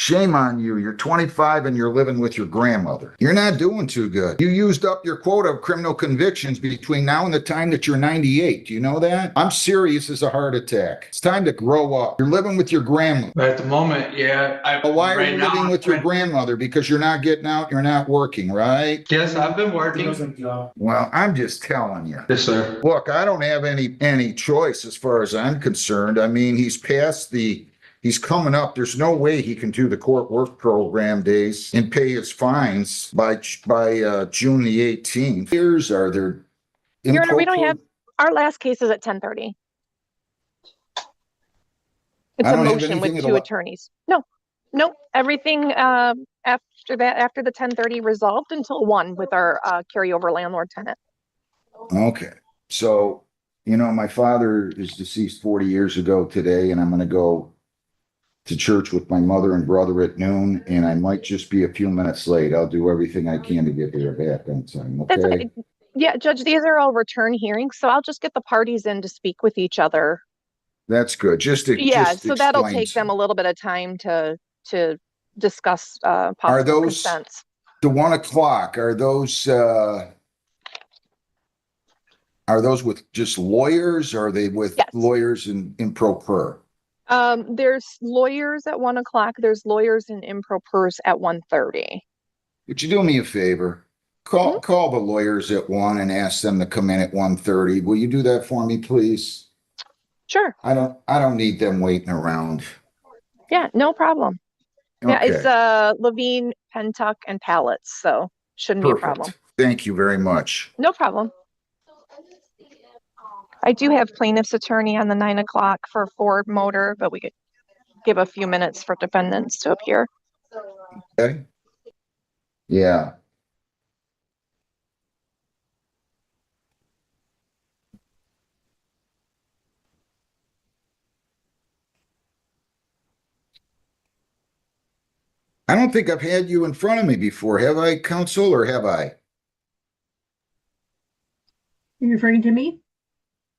Shame on you. You're 25 and you're living with your grandmother. You're not doing too good. You used up your quota of criminal convictions between now and the time that you're 98. Do you know that? I'm serious as a heart attack. It's time to grow up. You're living with your grandmother. At the moment, yeah. Why are you living with your grandmother? Because you're not getting out, you're not working, right? Yes, I've been working. Well, I'm just telling you. Yes, sir. Look, I don't have any choice as far as I'm concerned. I mean, he's coming up. There's no way he can do the court work program days and pay his fines by June the 18th. Years are there? Your Honor, we don't have, our last case is at 10:30. It's a motion with two attorneys. No, everything after that, after the 10:30 resolved until 1 with our carryover landlord tenant. Okay. So, my father is deceased 40 years ago today, and I'm going to go to church with my mother and brother at noon, and I might just be a few minutes late. I'll do everything I can to get there back on time. Okay. That's okay. Yeah, Judge, these are all return hearings, so I'll just get the parties in to speak with each other. That's good. So that'll take them a little bit of time to discuss possible consents. The 1 o'clock, are those with just lawyers, or are they with lawyers in pro per? There's lawyers at 1 o'clock. There's lawyers in impropers at 1:30. Would you do me a favor? Call the lawyers at 1 and ask them to come in at 1:30. Will you do that for me, please? Sure. I don't need them waiting around. Yeah, no problem. Okay. Yeah, it's Levine, Pentuck, and Pallets, so shouldn't be a problem. Thank you very much. No problem. I do have plaintiff's attorney on the 9 o'clock for Ford Motor, but we could give a few minutes for defendants to appear. Okay. Yeah. I don't think I've had you in front of me before. Have I, counsel, or have I? Are you referring to me?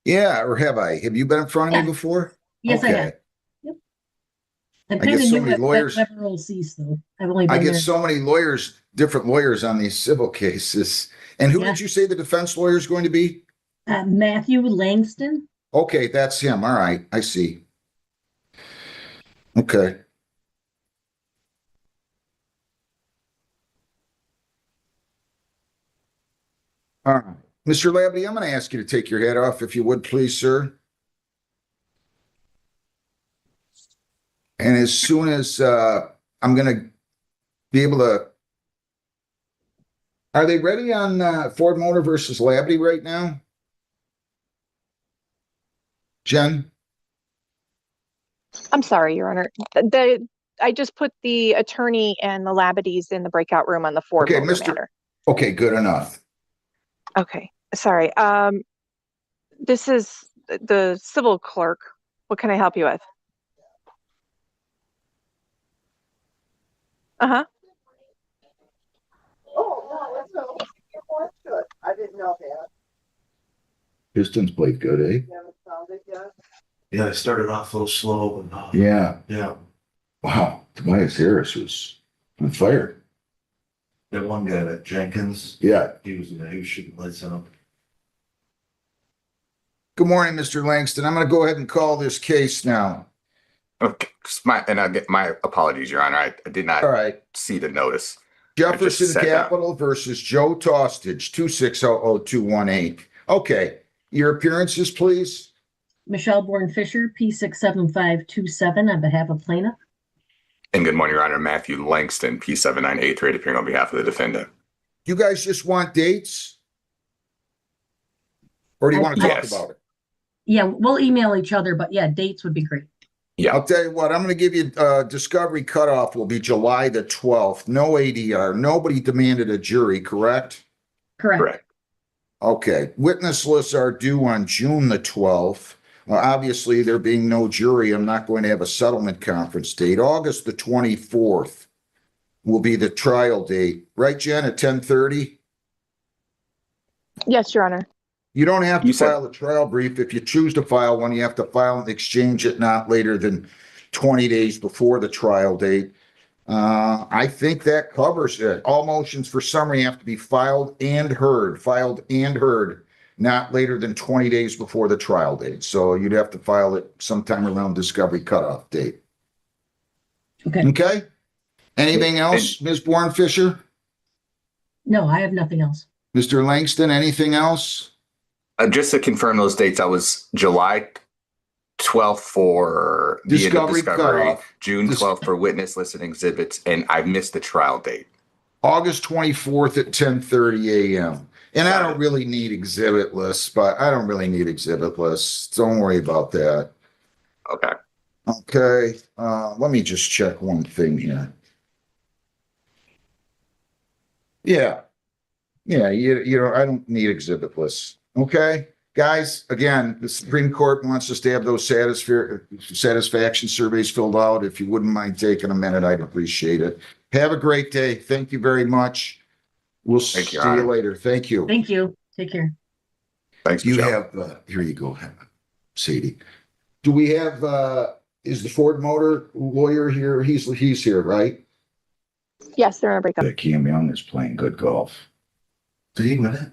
Yeah, or have I? Have you been in front of me before? Yes, okay. I have. Yep. I'm I get so many lawyers. I get so many lawyers, different lawyers on these civil cases. And who did you say the defense lawyer is going to be? Matthew Langston. Okay, that's him. All right, I see. Okay. All right. Mr. Labadie, I'm going to ask you to take your hat off, if you would, please, sir. And as soon as I'm going to be able to... Are they ready on Ford Motor versus Labadie right now? Jen? I'm sorry, Your Honor. I just put the attorney and the Labadies in the breakout room on the Ford Motor matter. Okay, good enough. Okay, sorry. This is the civil clerk. What can I help you with? Uh-huh. Oh, no, good. I didn't know that. Pistons played good, eh? You haven't found it yet? Yeah, it started off a little slow, but Yeah. yeah. Wow, Tobias Harris was on fire. That one guy, that Jenkins. Yeah. He was shooting lights out. Good morning, Mr. Langston. I'm going to go ahead and call this case now. Okay, my apologies, Your Honor. I did not see the notice. Jefferson Capital versus Joe Tostage, 2600218. Okay, your appearances, please. Michelle Bourne-Fisher, P67527 on behalf of plaintiff. And good morning, Your Honor. Matthew Langston, P7983, appearing on behalf of the defendant. You guys just want dates? Or do you want to talk about it? Yeah, we'll email each other, but yeah, dates would be great. Yeah. I'll tell you what, I'm going to give you discovery cutoff will be July the 12th. No ADR. Nobody demanded a jury, correct? Correct. Okay. Witness lists are due on June the 12th. Well, obviously, there being no jury, I'm not going to have a settlement conference date. August the 24th will be the trial date. Right, Jen, at 10:30? Yes, Your Honor. You don't have to file a trial brief. If you choose to file one, you have to file and exchange it not later than 20 days before the trial date. I think that covers it. All motions for summary have to be filed and heard, not later than 20 days before the trial date. So you'd have to file it sometime around discovery cutoff date. Okay. Okay? Anything else, Ms. Born-Fisher? No, I have nothing else. Mr. Langston, anything else? Just to confirm those dates, I was July 12th for the end of Discovery discovery, cutoff. June 12th for witness list and exhibits, and I missed the trial date. August 24th at 10:30 a.m. And I Got don't it. really need exhibit lists, but I don't really need exhibit lists. Don't worry about that. Okay. Okay, let me just check one thing here. Yeah. Yeah, you know, I don't need exhibit lists. Okay, guys, again, the Supreme Court wants us to have those satisfaction surveys filled out. If you wouldn't mind taking a minute, I'd appreciate it. Have a great day. Thank you very much. We'll see Thank you, you Honor. later. Thank you. Thank you. Take care. Thanks, You Michelle. have, here you go, Sadie. Do we have, is the Ford Motor lawyer here? He's here, right? Yes, they're in a breakup. Cam Young is playing good golf Did he win it?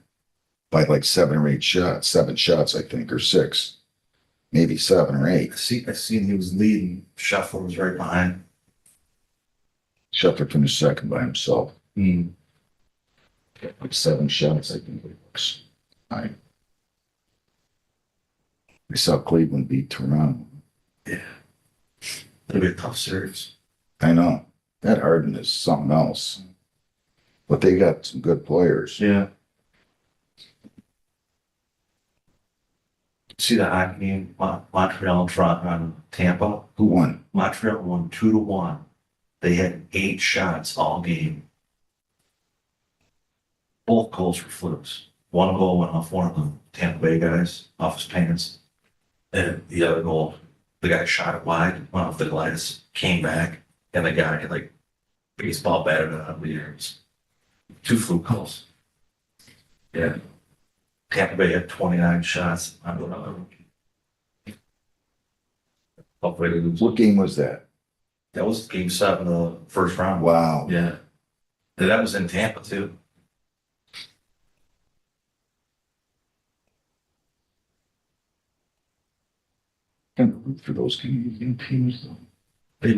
by like 7 shots, I think, or 6, maybe 7 or 8. I seen he was leading. Shuffle was right behind. Scheffler finished second by himself. Mm. Like 7 shots, I think it was. I saw Cleveland beat Toronto. Yeah. It'll be a tough series. I know. That Harden is something else. But they got some good players. Yeah. See the hockey game, Montreal on Tampa? Who won? Montreal won 2-1. They had 8 shots all game. Both goals were flukes. One goal went off one of the Tampa Bay guys, off his pants. And the other goal, the guy shot it wide, went off the glass, came back, and the guy had like baseball batted it out of the air. It was 2 fluke goals. Yeah. Tampa Bay had 29 shots. I don't know. Hopefully they lose. What game was that? That was game 7 of the first round. Wow. Yeah. And that was in Tampa too. And root for those Canadian teams, though. They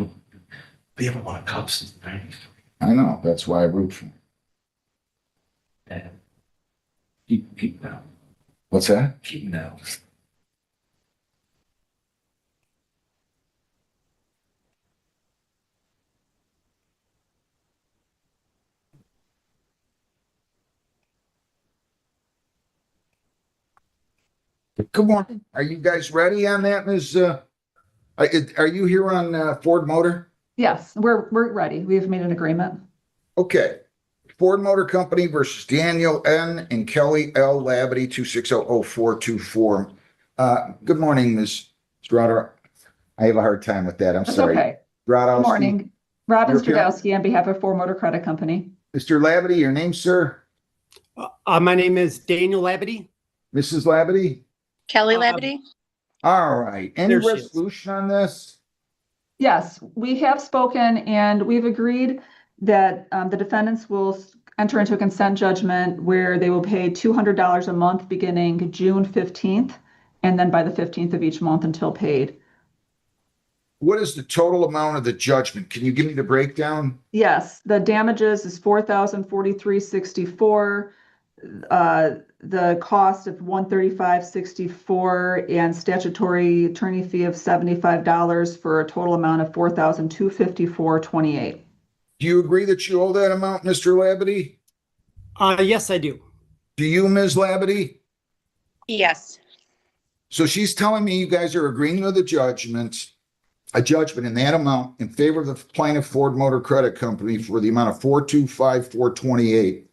haven't won a cup since the 90s. I know. That's why I root for them. And keep now. What's that? Keep now. Good morning. Are you guys ready on that, Ms. Are you here on Ford Motor? Yes, we're ready. We've made an agreement. Okay. Ford Motor Company versus Daniel N. and Kelly L. Labadie, 2600424. Good morning, Ms. Strada. I have a hard time with that. I'm That's sorry. okay. Stradowski. Good morning. Robin You're here? Stradowski on behalf of Ford Motor Credit Company. Mr. Labadie, your name, sir? My name is Daniel Labadie. Mrs. Labadie? Kelly Labadie? All right. Any There she is. resolution on this? Yes, we have spoken and we've agreed that the defendants will enter into a consent judgment where they will pay $200 a month beginning June 15th and then by the 15th of each month until paid. What is the total amount of the judgment? Can you give me the breakdown? Yes, the damages is $4,043.64. The cost of $135.64 and statutory attorney fee of $75 for a total amount of $4,254.28. Do you agree that you owe that amount, Mr. Labadie? Yes, I do. Do you, Ms. Labadie? Yes. So she's telling me you guys are agreeing to a judgment in that amount in favor of the plaintiff Ford Motor Credit Company for the amount of $425,428.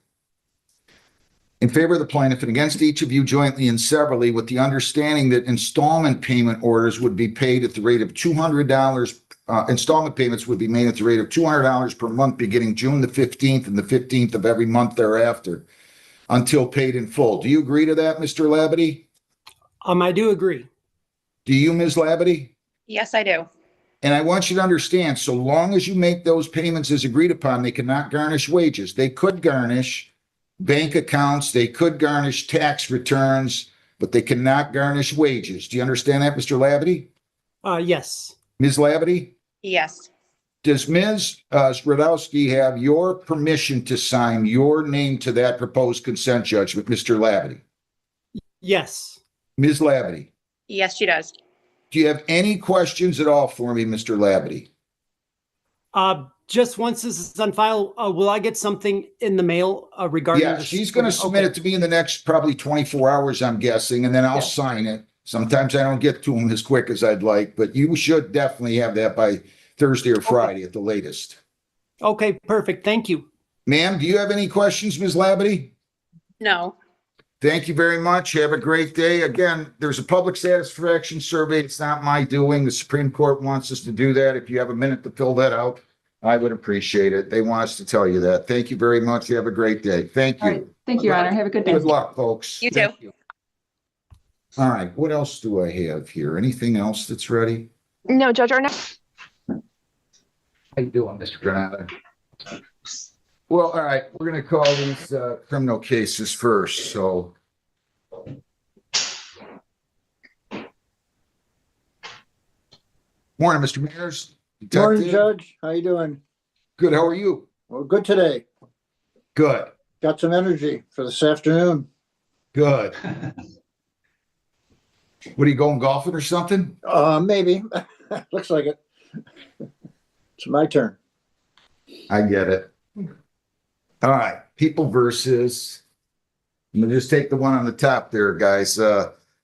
In favor of the plaintiff and against each of you jointly and severally with the understanding that installment payment orders would be paid at the rate of $200. Installment payments would be made at the rate of $200 per month beginning June the 15th and the 15th of every month thereafter until paid in full. Do you agree to that, Mr. Labadie? I do agree. Do you, Ms. Labadie? Yes, I do. And I want you to understand, so long as you make those payments as agreed upon, they cannot garnish wages. They could garnish bank accounts, they could garnish tax returns, but they cannot garnish wages. Do you understand that, Mr. Labadie? Yes. Ms. Labadie? Yes. Does Ms. Radowski have your permission to sign your name to that proposed consent judgment, Mr. Labadie? Yes. Ms. Labadie, Yes, she does. do you have any questions at all for me, Mr. Labadie? Just once this is on file, will I get something in the mail regarding Yeah, this? she's going to submit it to me in the next probably 24 hours, I'm guessing, and then I'll sign it. Sometimes I don't get to them as quick as I'd like, but you should definitely have that by Thursday or Friday at the latest. Okay, perfect. Thank you. Ma'am, do you have any questions, Ms. Labadie? No. Thank you very much. Have a great day. Again, there's a public satisfaction survey. It's not my doing. The Supreme Court wants us to do that. If you have a minute to fill that out, I would appreciate it. They want us to tell you that. Thank you very much. Have a great day. Thank All right. you. Thank you, Your Honor. Have a good day. Good luck, folks. You too. Thank you. All right, what else do I have here? Anything else that's ready? No, Judge, our next, How you doing, Mr. Granada? Well, all right, we're gonna call these criminal cases first, so. Morning, Mr. Mears. Morning, Detective. Judge. How you doing? Good, how are you? Well, good today. Good, Got some energy for this afternoon. good. What, are you going golfing or something? Maybe. Looks like it. It's my turn. I get it. All right, people versus, I'm gonna just take the one on the top there, guys.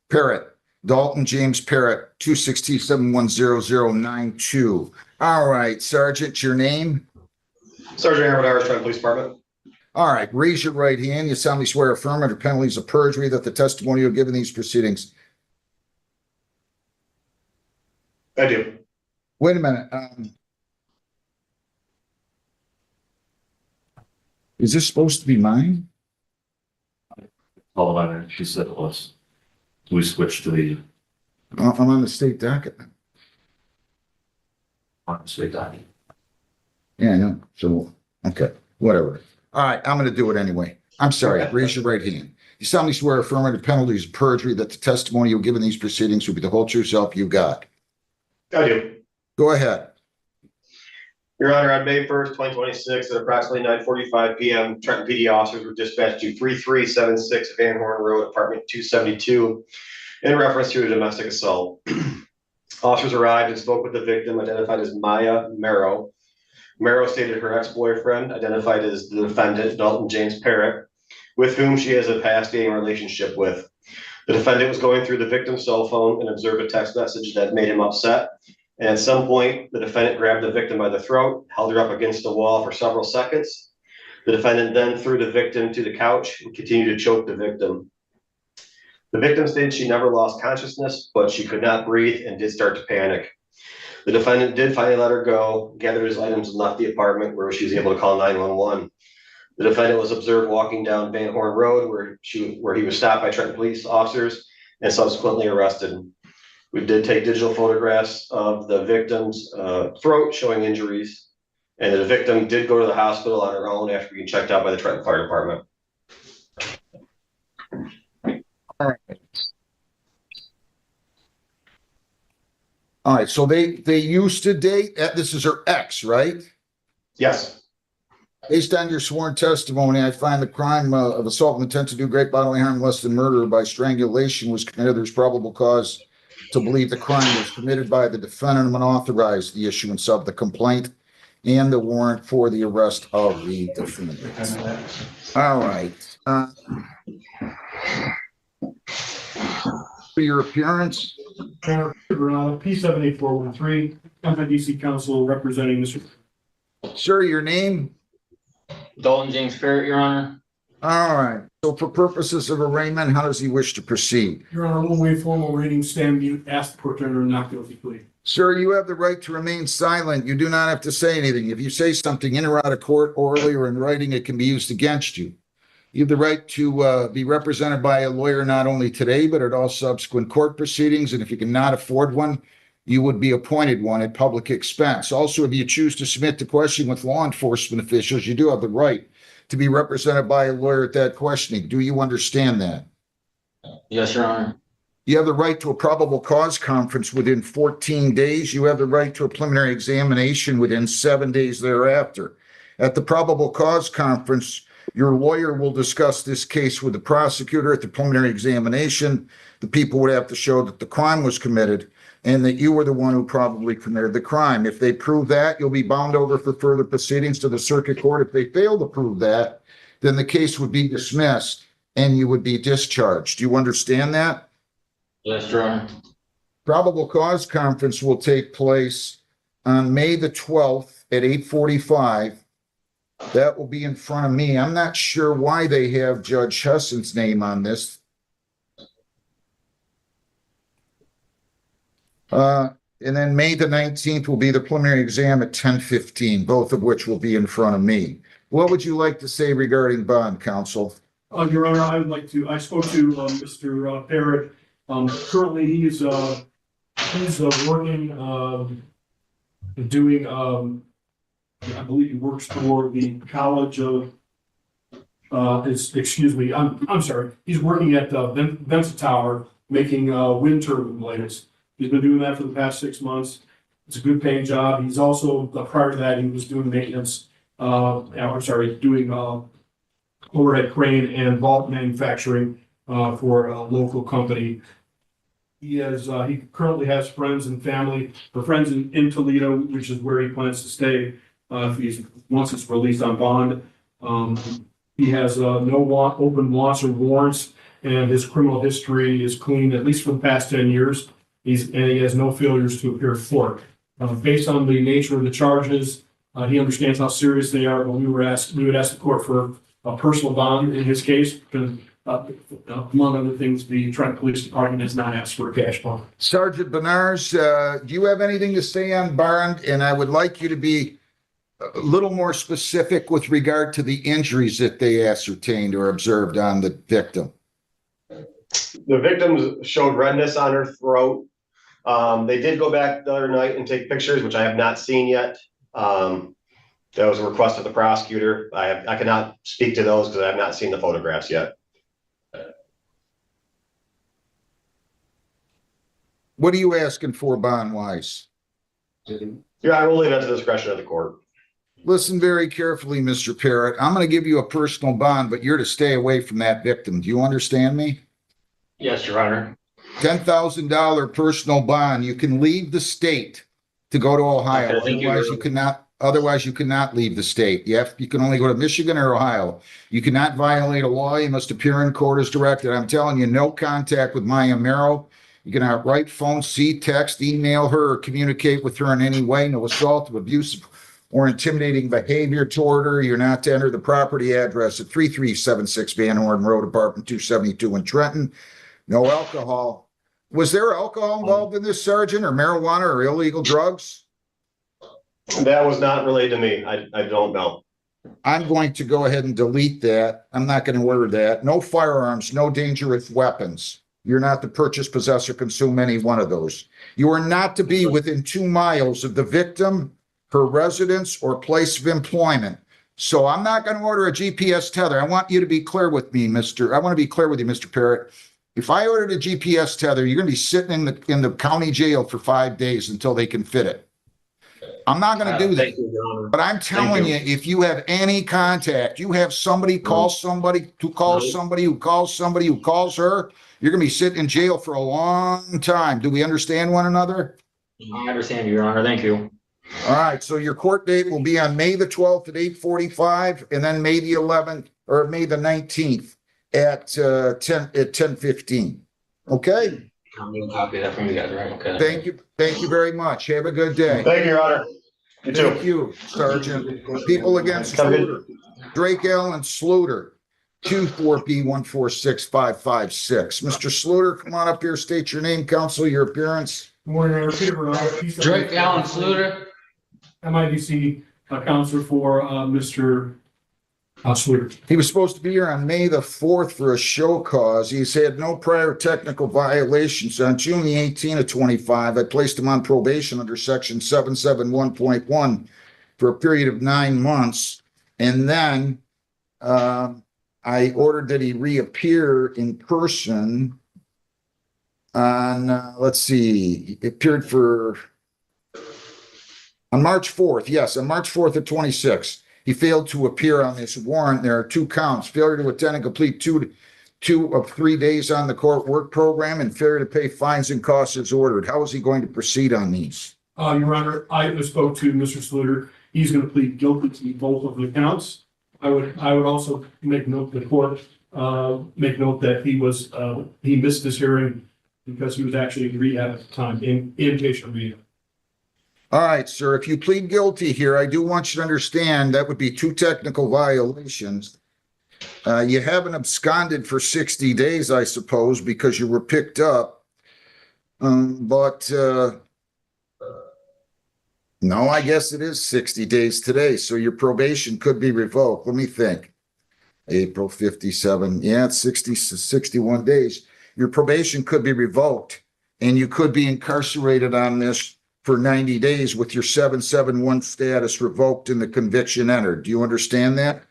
Parrott, Dalton James Parrott, 267-10092. All right, Sergeant, your name? Sergeant Aaron Irish Trent Police Department. All right, raise your right hand. You solemnly swear affirm under penalties of perjury that the testimony you'll give in these proceedings. I do. Wait a minute. Is this supposed to be mine? Hold on, she said it was. We switched to the I'm on the state docket. state document. Yeah, I know. So, okay, whatever. All right, I'm gonna do it anyway. I'm sorry. Raise your right hand. You solemnly swear affirm under penalties of perjury that the testimony you'll give in these proceedings will be the whole true self you got. I do. Go ahead. Your Honor, on May 1st, 2026, at approximately 9:45 p.m., Trenton PD officers were dispatched to 3376 Van Horn Road, apartment 272, in reference to a domestic assault. Officers arrived and spoke with the victim, identified as Maya Merrow. Merrow stated her ex-boyfriend, identified as the defendant, Dalton James Parrott, with whom she has a past dating relationship with. The defendant was going through the victim's cell phone and observed a text message that made him upset. And at some point, the defendant grabbed the victim by the throat, held her up against the wall for several seconds. The defendant then threw the victim to the couch and continued to choke the victim. The victim stated she never lost consciousness, but she could not breathe and did start to panic. The defendant did finally let her go, gathered his items and left the apartment, where she was able to call 911. The defendant was observed walking down Van Horn Road, where he was stopped by Trenton police officers and subsequently arrested. We did take digital photographs of the victim's throat showing injuries, and the victim did go to the hospital on her own after being checked out by the Trenton Fire Department. All right. All right, so they used to date, this is her ex, right? Yes. Based on your sworn testimony, I find the crime of assault with intent to do great bodily harm less than murder by strangulation was committed. There's probable cause to believe the crime was committed by the defendant and authorized the issuance of the complaint and the warrant for the arrest of the defendant. All right. For your appearance. P78413, DC Counsel representing Mr. Sir, your name? Dalton James Parrott, Your Honor. All right. So for purposes of arraignment, how does he wish to proceed? Your Honor, we'll waive formal reading, stand mute, ask the court to enter a not guilty plea. Sir, you have the right to remain silent. You do not have to say anything. If you say something in or out of court, orally or in writing, it can be used against you. You have the right to be represented by a lawyer not only today, but at all subsequent court proceedings. And if you cannot afford one, you would be appointed one at public expense. Also, if you choose to submit the question with law enforcement officials, you do have the right to be represented by a lawyer at that questioning. Do you understand that? Yes, Your Honor. You have the right to a probable cause conference within 14 days. You have the right to a preliminary examination within 7 days thereafter. At the probable cause conference, your lawyer will discuss this case with the prosecutor. At the preliminary examination, the people would have to show that the crime was committed and that you were the one who probably committed the crime. If they prove that, you'll be bound over for further proceedings to the circuit court. If they fail to prove that, then the case would be dismissed and you would be discharged. Do you understand that? Yes, Your Honor. Probable cause conference will take place on May the 12th at 8:45. That will be in front of me. I'm not sure why they have Judge Hessen's name on this. And then May the 19th will be the preliminary exam at 10:15, both of which will be in front of me. What would you like to say regarding bond, counsel? Your Honor, I would like to, I spoke to Mr. Barrett. Currently, he's working, doing, I believe he works for the College of, excuse me, I'm sorry. He's working at Benson Tower, making wind turbine blades. He's been doing that for the past 6 months. It's a good paying job. He's also, prior to that, he was doing maintenance, doing overhead crane and vault manufacturing for a local company. He currently has friends and family, or friends in Toledo, which is where he plans to stay once it's released on bond. He has no open loss or warrants, and his criminal history is clean, at least for the past 10 years. He has no failures to appear in court. Based on the nature of the charges, he understands how serious they are, but we would ask the court for a personal bond in his case, because among other things, the Trenton Police Department has not asked for a cash bond. Sergeant Benars, do you have anything to say on bond? And I would like you to be a little more specific with regard to the injuries that they ascertained or observed on the victim. The victim showed redness on her throat. They did go back the other night and take pictures, which I have not seen yet. That was a request of the prosecutor. I cannot speak to those because I have not seen the photographs yet. What are you asking for bond-wise? Yeah, I will leave that to the discretion of the court. Listen very carefully, Mr. Parrott. I'm going to give you a personal bond, but you're to stay away from that victim. Do you understand me? Yes, Your Honor. $10,000 personal bond. You can leave the state to go to Ohio. Okay, Otherwise, you cannot leave the state. You can only go to Michigan or Ohio. You cannot violate a law. You must appear in court as directed. I'm telling you, no contact with Maya Merrill. You cannot write, phone, see, text, email her, or communicate with her in any way. No assault, abusive, or intimidating behavior toward her. You're not to enter the property address at 3376 Van Horn Road, apartment 272 in Trenton. No alcohol. Was there alcohol involved in this, Sergeant, or marijuana or illegal drugs? That was not relayed to me. I don't know. I'm going to go ahead and delete that. I'm not going to order that. No firearms, no dangerous weapons. You're not to purchase, possess, or consume any one of those. You are not to be within 2 miles of the victim, her residence, or place of employment. So I'm not going to order a GPS tether. I want you to be clear with me, I want to be clear with you, Mr. Parrott. If I ordered a GPS tether, you're going to be sitting in the county jail for 5 days until they can fit it. I'm not going to do that. Thank you, Your Honor. But I'm telling you, if you have any contact, you have somebody call somebody who calls somebody who calls somebody who calls her, you're going to be sitting in jail for a long time. Do we understand one another? I understand, Your Honor. Thank you. All right. So your court date will be on May the 12th at 8:45, and then May the 11th or May the 19th at 10:15. Okay. I'm going to copy that from you guys, right? Okay. Thank you. Thank you very much. Have a good day. Thank you, Your Honor. You too. Thank you, Sergeant. People against Sluter. Drake Allen Sluter, 24B146556. Mr. Sluter, come on up here. State your name, counsel, your appearance. Good morning, Peter. Drake Allen Sluter. MIDC counselor for Mr. Sluter. He was supposed to be here on May the 4th for a show cause. He's had no prior technical violations. On June the 18th of 25, I placed him on probation under section 771.1 for a period of 9 months. And then I ordered that he reappear in person on, let's see, he appeared on March 4th. Yes, on March 4th of 26. He failed to appear on this warrant. There are 2 counts: failure to attend and complete two of 3 days on the court work program, and failure to pay fines and costs as ordered. How is he going to proceed on these? Your Honor, I spoke to Mr. Sluter. He's going to plead guilty to both of the counts. I would also make note the court, make note that he missed his hearing because he was actually in rehab at the time, in inpatient rehab. All right, sir, if you plead guilty here, I do want you to understand that would be 2 technical violations. You haven't absconded for 60 days, I suppose, because you were picked up. No, I guess it is 60 days today, so your probation could be revoked. Let me think. April 57, yeah, it's 61 days. Your probation could be revoked, and you could be incarcerated on this for 90 days with your 771 status revoked and the conviction entered. Do you understand that?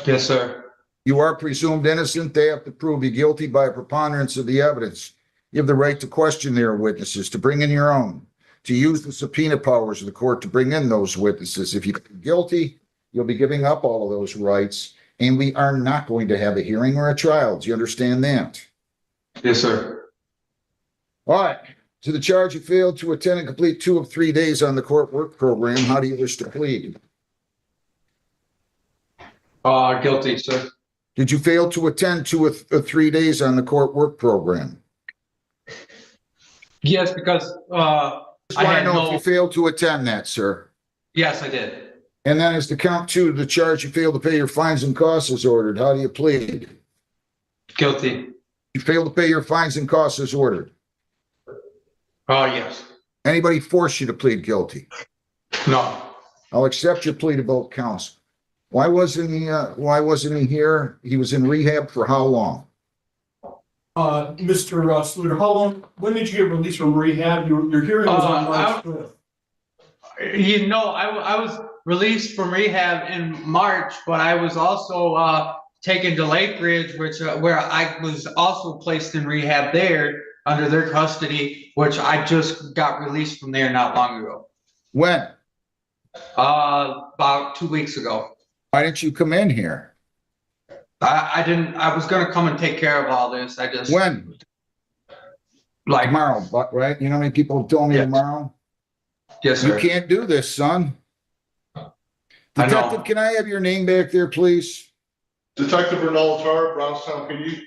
Yes, sir. You are presumed innocent. They have to prove you guilty by a preponderance of the evidence. You have the right to question their witnesses, to bring in your own, to use the subpoena powers of the court to bring in those witnesses. If you plead guilty, you'll be giving up all of those rights, and we are not going to have a hearing or a trial. Do you understand that? Yes, sir. All right. To the charge you failed to attend and complete 2 of 3 days on the court work program, how do you wish to plead? Guilty, sir. Did you fail to attend 2 of 3 days on the court work program? Yes, because Just want to know if you failed to attend that, sir. Yes, I did. And then as to count 2, the charge you failed to pay your fines and costs as ordered, how do you plead? Guilty. You failed to pay your fines and costs as ordered. Yes. Anybody force you to plead guilty? No. I'll accept your plea to both counts. Why wasn't he here? He was in rehab for how long? Mr. Sluter, when did you get released from rehab? Your hearing was on March 5th. I was released from rehab in March, but I was also taken to Lake Ridge, where I was also placed in rehab there under their custody, which I just got released from there not long ago. When? About 2 weeks ago. Why didn't you come in here? I didn't. I was going to come and take care of all this. When? Like tomorrow, right? You know how many people told me tomorrow? Yes, sir. You can't do this, son. Detective, can I have your name back there, please? Detective Ronald Tar, Brownstown PD.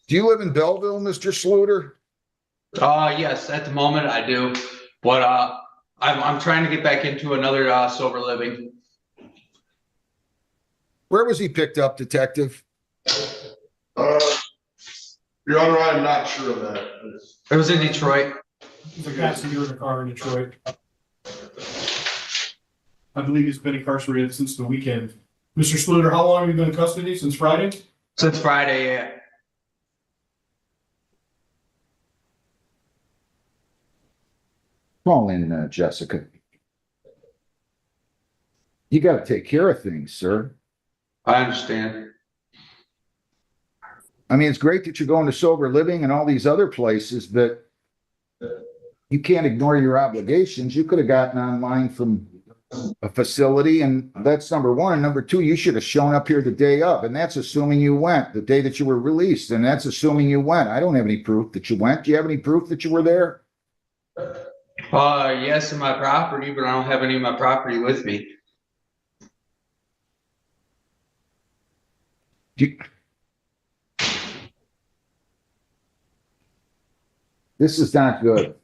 Do you live in Belleville, Mr. Sluter? Yes, at the moment I do, but I'm trying to get back into another sober living. Where was he picked up, Detective? Your Honor, I'm not sure of that. It was in Detroit. He's a passenger in a car in Detroit. I believe he's been incarcerated since the weekend. Mr. Sluter, how long have you been in custody? Since Friday? Since Friday, yeah. Call in, Jessica. You got to take care of things, sir. I understand. I mean, it's great that you're going to sober living and all these other places, but you can't ignore your obligations. You could have gotten online from a facility, and that's number one. And number two, you should have shown up here the day of, and that's assuming you went, the day that you were released, and that's assuming you went. I don't have any proof that you went. Do you have any proof that you were there? Yes, in my property, but I don't have any of my property with me. This is not good.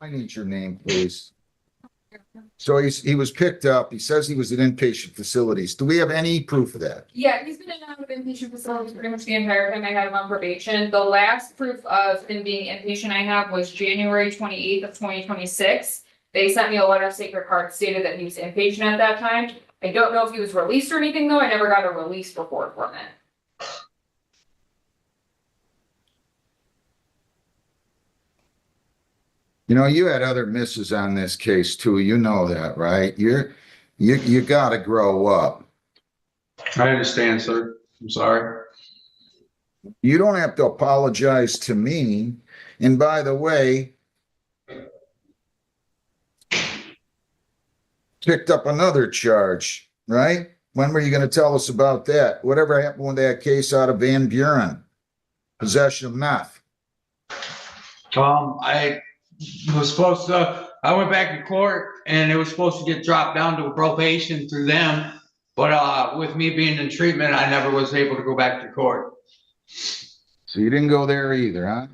I need your name, please. So he was picked up. He says he was in inpatient facilities. Do we have any proof of that? Yeah, he's been in and out of inpatient facilities pretty much the entire time I had him on probation. The last proof of him being inpatient I have was January 28th of 2026. They sent me a letter of Sacred Heart stated that he was inpatient at that time. I don't know if he was released or anything though. I never got a release report from it. You know, you had other misses on this case too. You know that, right? You got to grow up. I understand, sir. I'm sorry. You don't have to apologize to me. And by the way, picked up another charge, right? When were you going to tell us about that? Whatever happened with that case out of Van Buren? Possession of meth. I was supposed to, I went back to court and it was supposed to get dropped down to probation through them. But with me being in treatment, I never was able to go back to court. So you didn't go there either, huh?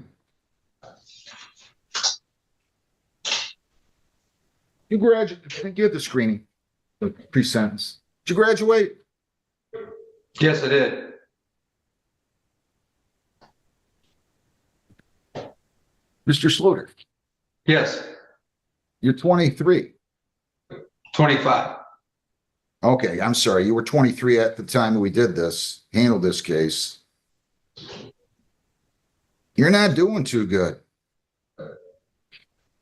You graduated, get the screening, the pre-sentence. Did you graduate? Yes, I did. Mr. Sluter, Yes, you're 23. 25. Okay, I'm sorry. You were 23 at the time we did this, handled this case. You're not doing too good.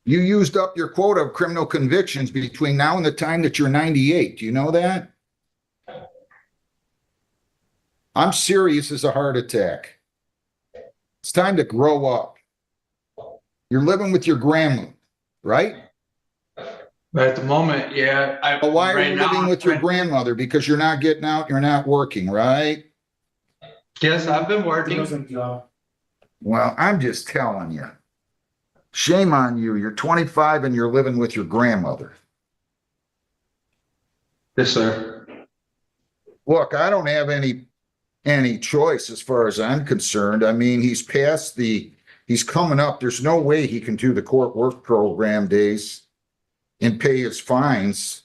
You used up your quota of criminal convictions between now and the time that you're 98. Do you know that? I'm serious as a heart attack. It's time to grow up. You're living with your grandma, right? But at the moment, yeah. But why are right you now, living with your grandmother? Because you're not getting out, you're not working, right? Yes, I've been working. Well, I'm just telling you. Shame on you. You're 25 and you're living with your grandmother. Yes, sir. Look, I don't have any choice as far as I'm concerned. I mean, he's coming up. There's no way he can do the court work program days and pay his fines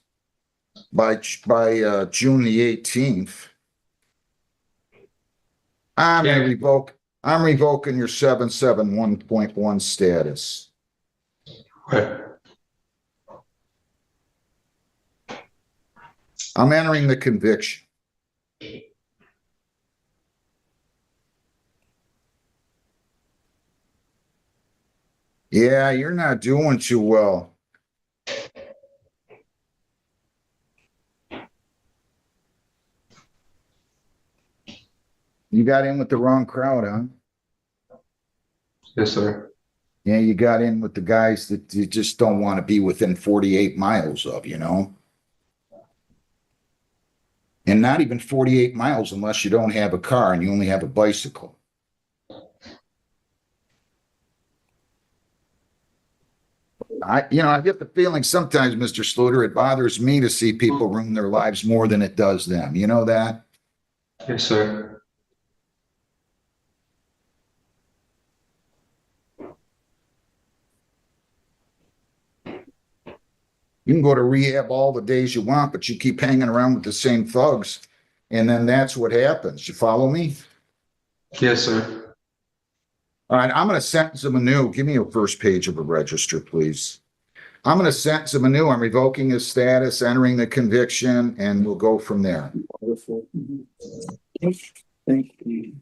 by June the 18th. I'm revoking your 771.1 status. Right. I'm entering the conviction. Yeah, you're not doing too well. You got in with the wrong crowd, huh? Yes, sir. Yeah, you got in with the guys that you just don't want to be within 48 miles of, you know? And not even 48 miles unless you don't have a car and you only have a bicycle. I get the feeling sometimes, Mr. Sluter, it bothers me to see people ruin their lives more than it does them. You know that? Yes, sir. You can go to rehab all the days you want, but you keep hanging around with the same thugs. And then that's what happens. You follow me? Yes, sir. All right, I'm going to sentence him anew. Give me a first page of a register, please. I'm going to sentence him anew. I'm revoking his status, entering the conviction, and we'll go from there. Thank you.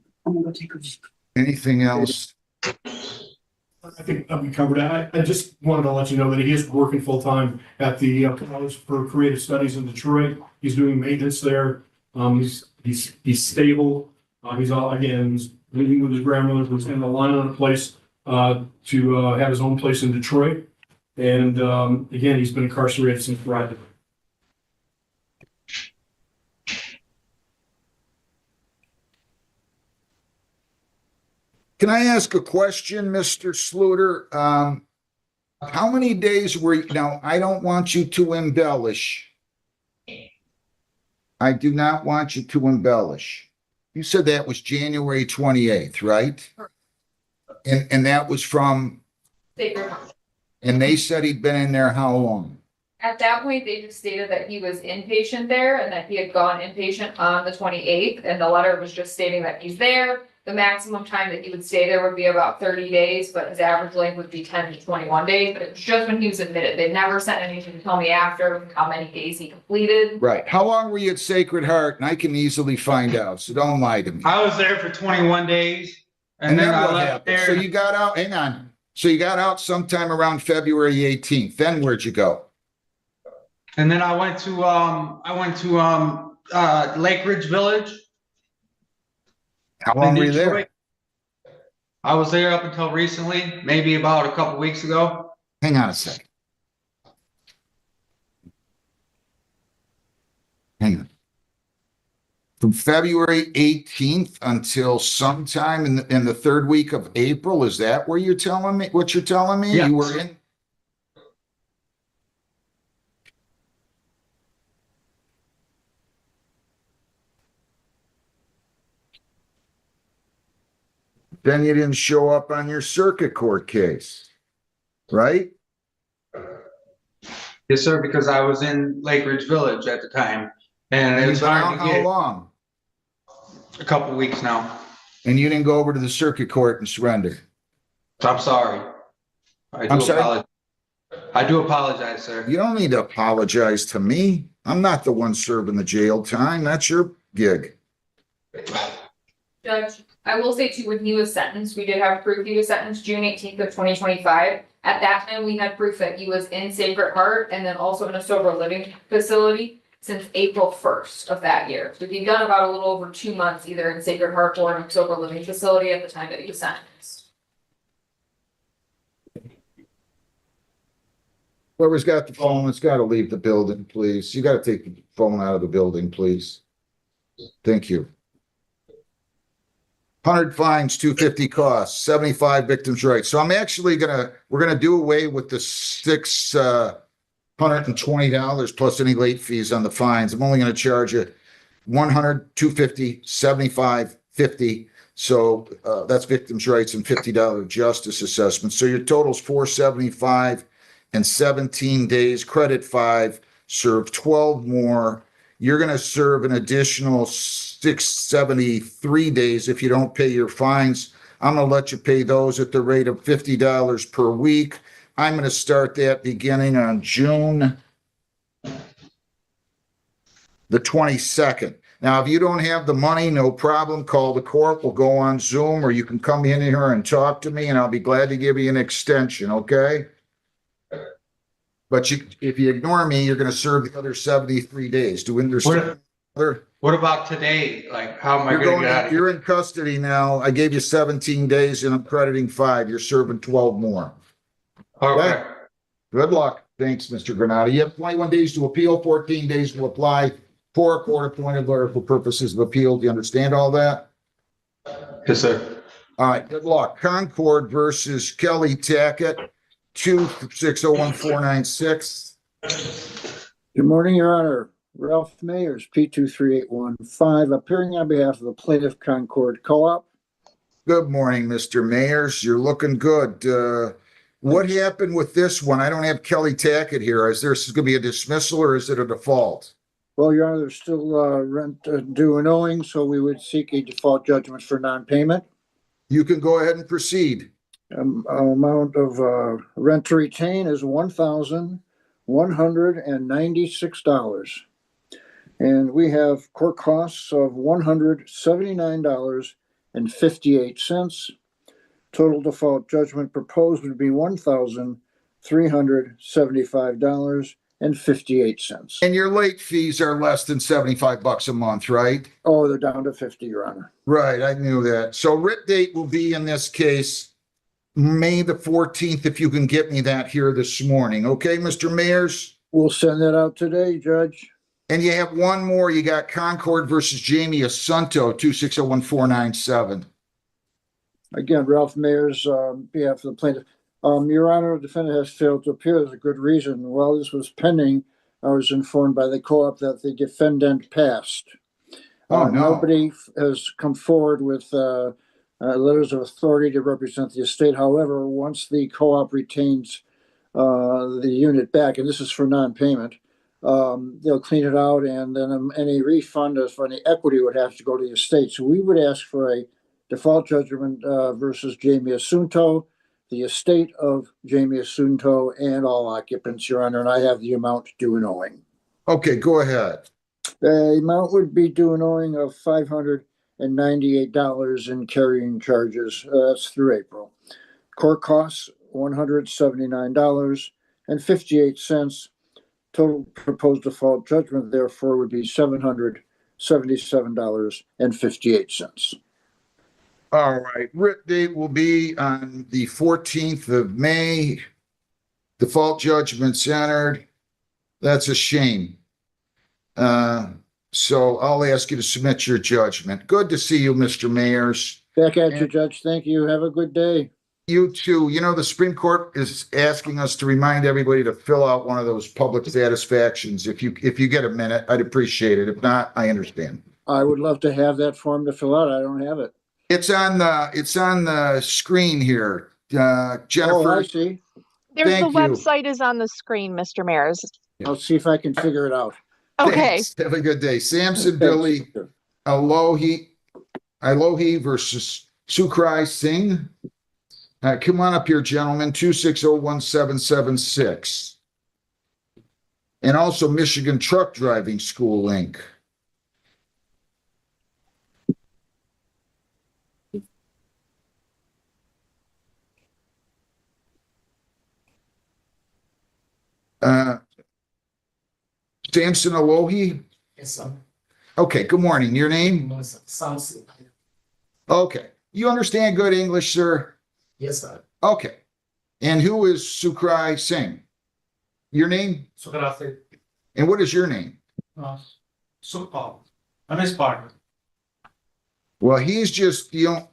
Anything else? I think we covered it. I just wanted to let you know that he is working full-time at the College for Creative Studies in Detroit. He's doing maintenance there. He's stable. He's living with his grandmother, who's in the line on a place to have his own place in Detroit. And again, he's been incarcerated since Friday. Can I ask a question, Mr. Sluter? How many days were you, now, I don't want you to embellish. I do not want you to embellish. You said that was January 28th, right? And that was from, Sacred Heart. and they said he'd been in there how long? At that point, they just stated that he was inpatient there and that he had gone inpatient on the 28th. And the letter was just stating that he's there The maximum time that he would stay there would be about 30 days, but his average length would be 10 to 21 days. But it's just when he was admitted. They never sent anything to tell me after how many days he completed. Right. How long were you at Sacred Heart? And I can easily find out, so don't lie to me. I was there for 21 days and then I what left happened? there. So you got out, hang on. So you got out sometime around February 18th. Then where'd you go? And then I went to Lake Ridge Village. How long in were you there? Detroit. I was there up until recently, maybe about a couple weeks ago. Hang on a second. Hang on. From February 18th until sometime in the third week of April, is that where you're telling me, what you're telling me? Yes. You were in? Then you didn't show up on your circuit court case, right? Yes, sir, because I was in Lake Ridge Village at the time. And And it's you've been hard out to how get long? a couple weeks now. And you didn't go over to the circuit court and surrender? I'm sorry. I'm sorry? Apologize. I do apologize, sir. You don't need to apologize to me. I'm not the one serving the jail time. That's your gig. Judge, I will say too, when he was sentenced, we did have proof he was sentenced June 18th of 2025. At that time, we had proof that he was in Sacred Heart and then also in a sober living facility since April 1st of that year. So he'd done about a little over 2 months either in Sacred Heart or in a sober living facility at the time that he was sentenced. Whoever's got the phone, it's got to leave the building, please. You got to take the phone out of the building, please. Thank you. 100 fines, 250 costs, 75 victims' rights. So I'm actually we're gonna do away with the $620 plus any late fees on the fines. I'm only gonna charge you 100, 250, 75, 50. So that's victims' rights and $50 justice assessment. So your total's 475 and 17 days, credit 5, serve 12 more. You're going to serve an additional 673 days if you don't pay your fines. I'm going to let you pay those at the rate of $50 per week. I'm going to start that beginning on June the 22nd. Now, if you don't have the money, no problem. Call the court. We'll go on Zoom, or you can come in here and talk to me, and I'll be glad to give you an extension, okay? But if you ignore me, you're going to serve the other 73 days. Do you understand? What about today? Like, how am I going to get out of here? You're in custody now. I gave you 17 days and I'm crediting 5. You're serving 12 more. Okay. Good luck. Thanks, Mr. Granata. You have 21 days to appeal, 14 days to apply for a court-appointed lawyer for purposes of appeal. Do you understand all that? Yes, sir. All right. Good luck. Concord versus Kelly Tackett, 2601496. Good morning, Your Honor. Ralph Mayers, P23815, appearing on behalf of the plaintiff Concord Co-op. Good morning, Mr. Mayers. You're looking good. What happened with this one? I don't have Kelly Tackett here. Is this going to be a dismissal or is it a default? Well, Your Honor, there's still rent due and owing, so we would seek a default judgment for non-payment. You can go ahead and proceed. Amount of rent to retain is $1,196. And we have court costs of $179.58. Total default judgment proposed would be $1,375.58. And your late fees are less than $75 a month, right? Oh, they're down to 50, Your Honor. Right, I knew that. So writ date will be in this case May the 14th, if you can get me that here this morning. Okay, Mr. Mayers? We'll send that out today, Judge. And you have one more. You got Concord versus Jamie Asunto, 2601497. Again, Ralph Mayers, behalf of the plaintiff. Your Honor, the defendant has failed to appear. There's a good reason. While this was pending, I was informed by the co-op that the defendant passed. Oh, no. Nobody has come forward with letters of authority to represent the estate. However, once the co-op retains the unit back, and this is for non-payment, they'll clean it out, and then any refund for any equity would have to go to the estate. So we would ask for a default judgment versus Jamie Asunto, the estate of Jamie Asunto, and all occupants, Your Honor, and I have the amount due and owing. Okay, go ahead. The amount would be due and owing of $598 in carrying charges. That's through April. Court costs, $179.58. Total proposed default judgment, therefore, would be $777.58. All right, writ date will be on the 14th of May. Default judgment's entered. That's a shame. So I'll ask you to submit your judgment. Good to see you, Mr. Mayers. Back at you, Judge. Thank you. Have a good day. You too. You know, the Supreme Court is asking us to remind everybody to fill out one of those public satisfactions. If you get a minute, I'd appreciate it. If not, I understand. I would love to have that form to fill out. I don't have it. It's on the screen here. Jennifer. Oh, I see. There's the website is on the screen, Mr. Mayers. I'll see if I can figure it out. Okay. Thanks. Have a good day. Samson Billy Alohi versus Sukrai Singh. Come on up here, gentlemen. 2601776. And also Michigan Truck Driving School, Inc. Samson Alohi? Yes, sir. Okay, good morning. Your name? No, sir. Samson. Okay. You understand good English, sir? Yes, sir. Okay. And who is Sukrai Singh? Your name? Sukrai Singh. And what is your name? Sukpal. I'm his partner. Well, he's just, who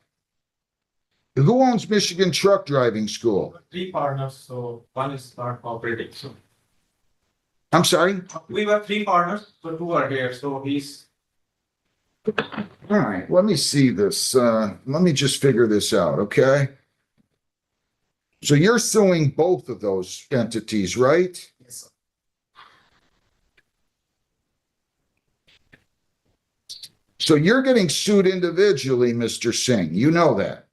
owns Michigan Truck Driving School? 3 partners, so one is not cooperating. So I'm sorry? we were 3 partners, so 2 are here. So he's All right, let me see this. Let me just figure this out, okay? So you're suing both of those entities, right? yes, sir. So you're getting sued individually, Mr. Singh. You know that.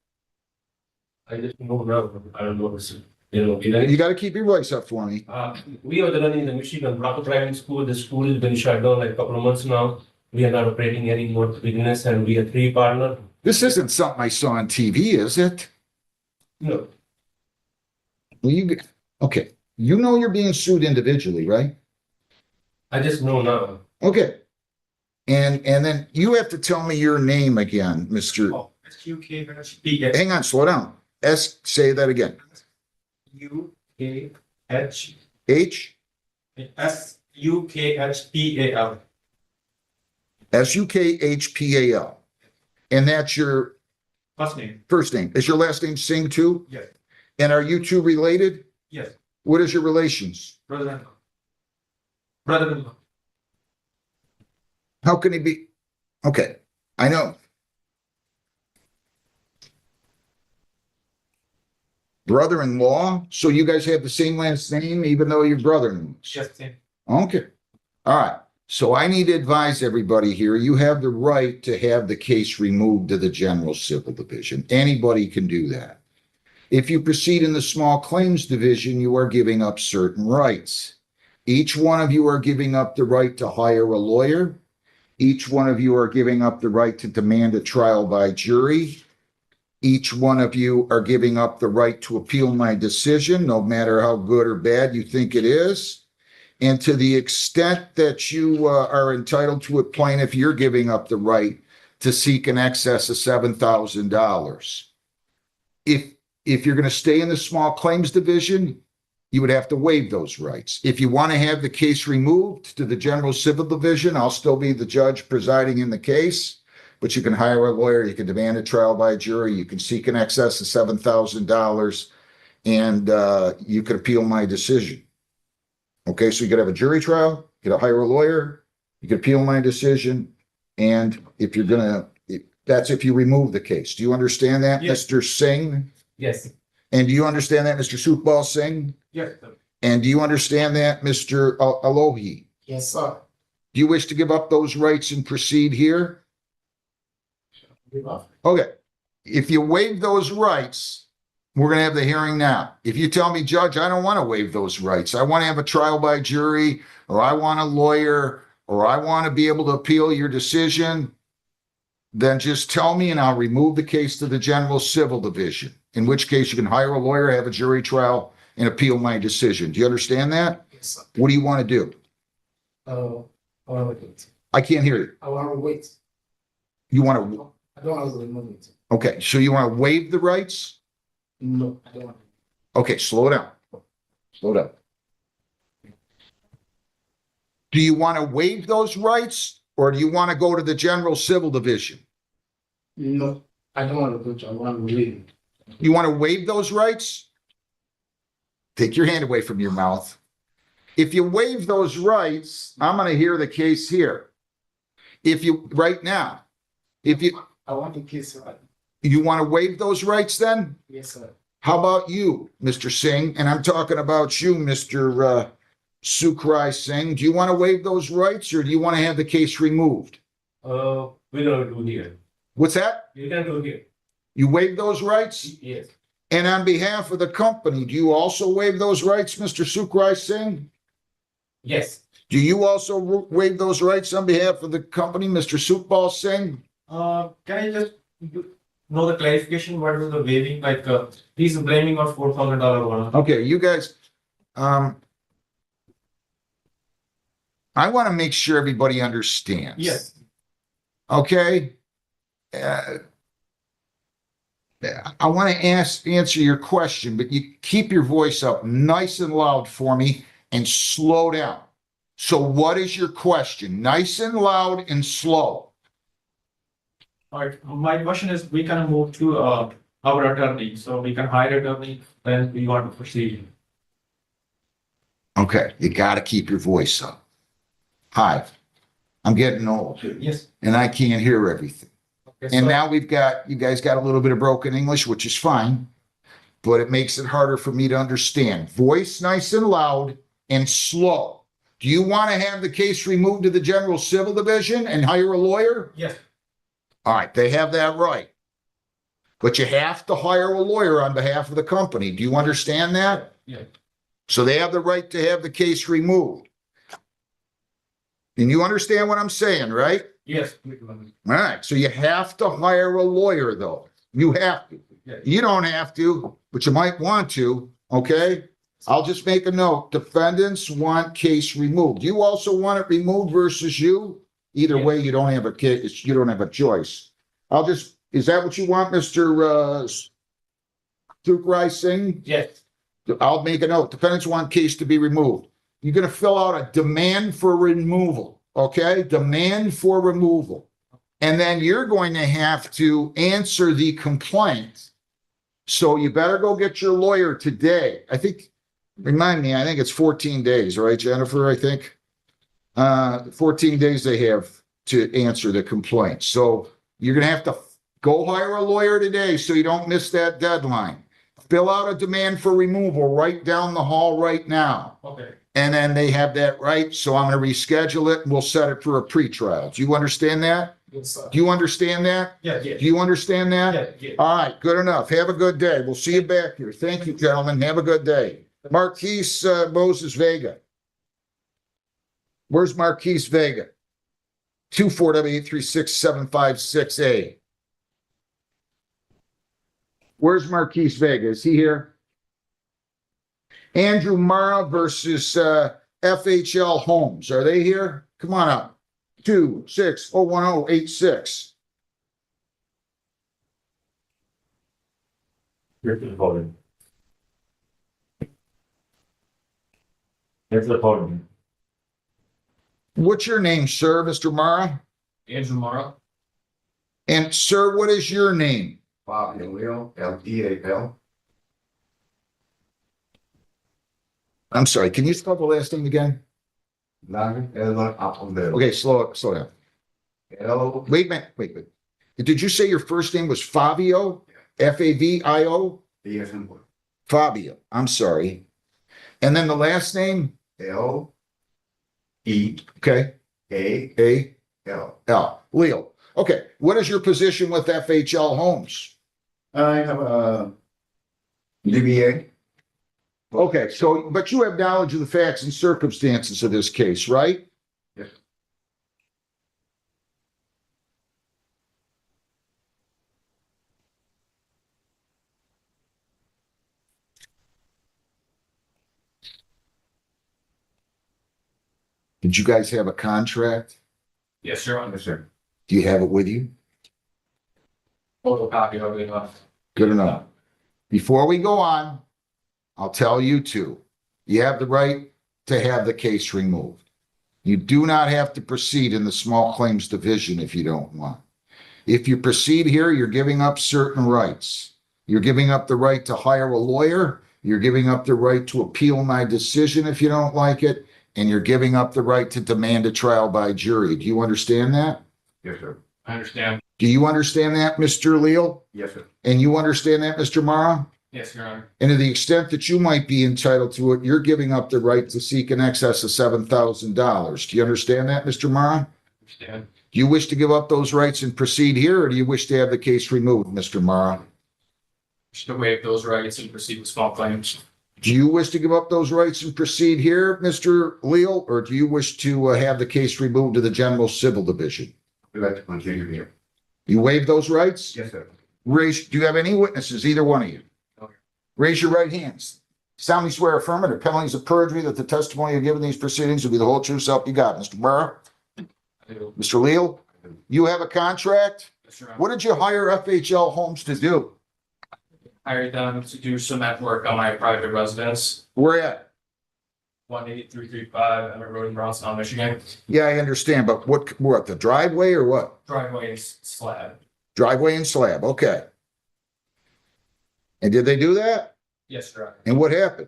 I just know now. I don't know this. You got to keep your voice up for me. We are running the Michigan Truck Driving School. The school has been shut down like a couple of months now. We are not operating any more business, and we are 3 partners. This isn't something I saw on TV, is it? No. Well, okay. You know you're being sued individually, right? I just know now. Okay. And then you have to tell me your name again, Mr. Oh, SUKHPA. Hang on, slow down. Say that again. UKH H SUKHPAL. SUKHPAL. And that's your First name. first name. Is your last name Singh too? Yes. And are you two related? Yes. What is your relations? Brother-in-law. Brother-in-law. How can he be? Okay, I know. Brother-in-law? So you guys have the same last name, even though you're brother-in-laws? Yes, same. Okay. All right. So I need to advise everybody here, you have the right to have the case removed to the General Civil Division. Anybody can do that. If you proceed in the Small Claims Division, you are giving up certain rights. Each one of you are giving up the right to hire a lawyer. Each one of you are giving up the right to demand a trial by jury. Each one of you are giving up the right to appeal my decision, no matter how good or bad you think it is. And to the extent that you are entitled to it, plaintiff, you're giving up the right to seek an excess of $7,000. If you're going to stay in the Small Claims Division, you would have to waive those rights. If you want to have the case removed to the General Civil Division, I'll still be the judge presiding in the case, but you can hire a lawyer, you can demand a trial by jury, you can seek an excess of $7,000, and you could appeal my decision. Okay, so you could have a jury trial, you could hire a lawyer, you could appeal my decision, and if you're gonna, that's if you remove the case. Do you understand that, Yes. Mr. Singh? Yes. And do you understand that, Mr. Sukbal Singh? Yes, sir. And do you understand that, Mr. Alohi? Yes, sir. Do you wish to give up those rights and proceed here? Give up. Okay. if you waive those rights, we're gonna have the hearing now. If you tell me, Judge, I don't want to waive those rights, I want to have a trial by jury, or I want a lawyer, or I want to be able to appeal your decision, then just tell me and I'll remove the case to the general civil division. In which case you can hire a lawyer, have a jury trial, and appeal my decision. Do you understand that? Yes, sir. What do you want to do? I want to wait. I can't hear you. I want to wait. You want to, I don't want to remove it. okay, so you want to waive the rights? No, I don't want. Okay, slow down. Slow down. Do you want to waive those rights or do you want to go to the general civil division? No, I don't want to go. I want to leave. You want to waive those rights? Take your hand away from your mouth. If you waive those rights, I'm going to hear the case here. If you, right now, if you, I want the case right. you want to waive those rights then? Yes, sir. How about you, Mr. Singh? And I'm talking about you, Mr. Sukrai Singh. Do you want to waive those rights or do you want to have the case removed? We don't do here. What's that? You can do here. You waive those rights? Yes. And on behalf of the company, do you also waive those rights, Mr. Sukrai Singh? Yes. Do you also waive those rights on behalf of the company, Mr. Sukbal Singh? Can I just know the clarification? What is the waiving? Like, he's blaming on $4,000 one. Okay, you guys, I want to make sure everybody understands. Yes. Okay? I want to answer your question, but you keep your voice up nice and loud for me and slow down. So what is your question? Nice and loud and slow. All right. My question is, we can move to our attorney, so we can hire attorney, then we want to proceed. Okay, you got to keep your voice up. Hi, I'm getting old. Yes. And I can't hear everything. Okay, And so- now you guys got a little bit of broken English, which is fine, but it makes it harder for me to understand. Voice nice and loud and slow. Do you want to have the case removed to the general civil division and hire a lawyer? Yes. All right, they have that right. But you have to hire a lawyer on behalf of the company. Do you understand that? Yeah. So they have the right to have the case removed. And you understand what I'm saying, right? Yes. All right, so you have to hire a lawyer, though. You have to. Yeah. You don't have to, but you might want to, okay? I'll just make a note. Defendants want case removed. You also want it removed versus you? Either Yeah. way, you don't have a case, you don't have a choice. Is that what you want, Mr. Sukrai Singh? Yes. I'll make a note. Defendants want case to be removed. You're gonna fill out a demand for removal, okay? Demand for removal. And then you're going to have to answer the complaint. So you better go get your lawyer today. I think it's 14 days, right, Jennifer, I think? 14 days they have to answer the complaint. So you're gonna have to go hire a lawyer today so you don't miss that deadline. Fill out a demand for removal right down the hall right now. Okay. And then they have that right, so I'm gonna reschedule it and we'll set it for a pretrial. Do you understand that? Yes, sir. Do you understand that? Yeah, yeah. Do you understand that? Yeah, yeah. All right, good enough. Have a good day. We'll see you back here. Thank you, gentlemen. Have a good day. Marquise Moses Vega. Where's Marquise Vega? 24W836-756A. Where's Marquise Vega? Is he here? Andrew Mara versus FHL Homes. Are they here? Come on up. 2601086. Here's the podium. Here's the podium. What's your name, sir, Mr. Mara? Andrew Mara. And sir, what is your name? Fabio Leo, L-E-A-L. I'm sorry, can you spell the last name again? Okay. Okay, slow down. L. Wait a minute, wait. Did you say your first name was Fabio? F-A-V-I-O? Yes, and Fabio, I'm sorry. And then the last name? L. Okay, E-A-L. L. Leo. Okay, what is your position with FHL Homes? I have a DBA. Okay, so, but you have knowledge of the facts and circumstances of this case, right? Yes. Did you guys have a contract? Yes, Your Honor. Yes, sir. Do you have it with you? Photocopy of it. Good enough. Before we go on, I'll tell you too, you have the right to have the case removed. You do not have to proceed in the small claims division if you don't want. If you proceed here, you're giving up certain rights. You're giving up the right to hire a lawyer. You're giving up the right to appeal my decision if you don't like it. And you're giving up the right to demand a trial by jury. Do you understand that? Yes, sir. I understand. Do you understand that, Mr. Leal? Yes, sir. And you understand that, Mr. Mara? Yes, Your Honor. And to the extent that you might be entitled to it, you're giving up the right to seek in excess of $7,000. Do you understand that, Mr. Mara? Understand. Do you wish to give up those rights and proceed here, or do you wish to have the case removed, Mr. Mara? To waive those rights and proceed with small claims. Do you wish to give up those rights and proceed here, Mr. Leal, or do you wish to have the case removed to the General Civil Division? We'd like to continue here. You waive those rights? Yes, sir. Do you have any witnesses, either one of you? No. Raise your right hands. Solemnly swear affirmative, penalties of perjury, that the testimony you give in these proceedings will be the whole true self you got. Mr. Murrah? I do. Mr. Leal? You have a contract? Yes, Your Honor. What did you hire FHL Homes to do? Hired them to do cement work on my private residence, Where at? 18335 Emmett Road in Brownstown, Michigan. Yeah, I understand, but what, the driveway or what? Driveway is slab. Driveway and slab, okay. And did they do that? Yes, Your Honor. And what happened?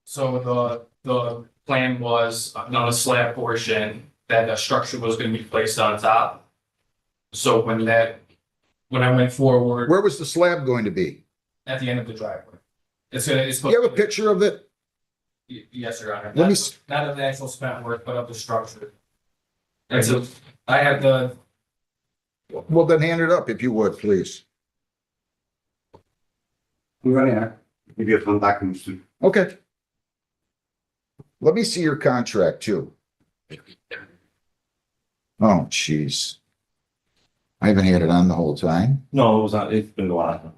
So the plan was on the slab portion that the structure was going to be placed on top. So when I went forward Where was the slab going to be? at the end of the driveway, it's Do you have a picture of it? Yes, Your Honor. Let me Not of the actual cement work, but of the structure. And so I had the Well, then hand it up if you would, please. I'm gonna give you some documents to. Okay. Let me see your contract too. Oh, jeez. I haven't had it on the whole time. No, it was not, it's been a while.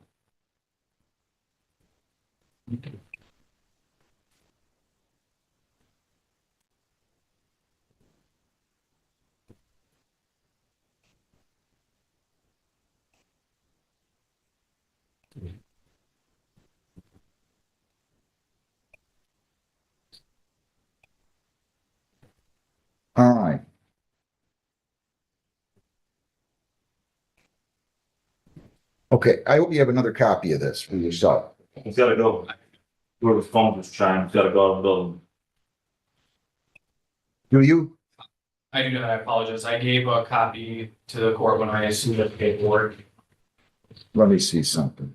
All right. Okay, I hope you have another copy of this for yourself. It's gotta go. Where the phone was trying, it's gotta go out of the building. Do you? I do not, I apologize. I gave a copy to the court when I assumed the paperwork. Let me see something.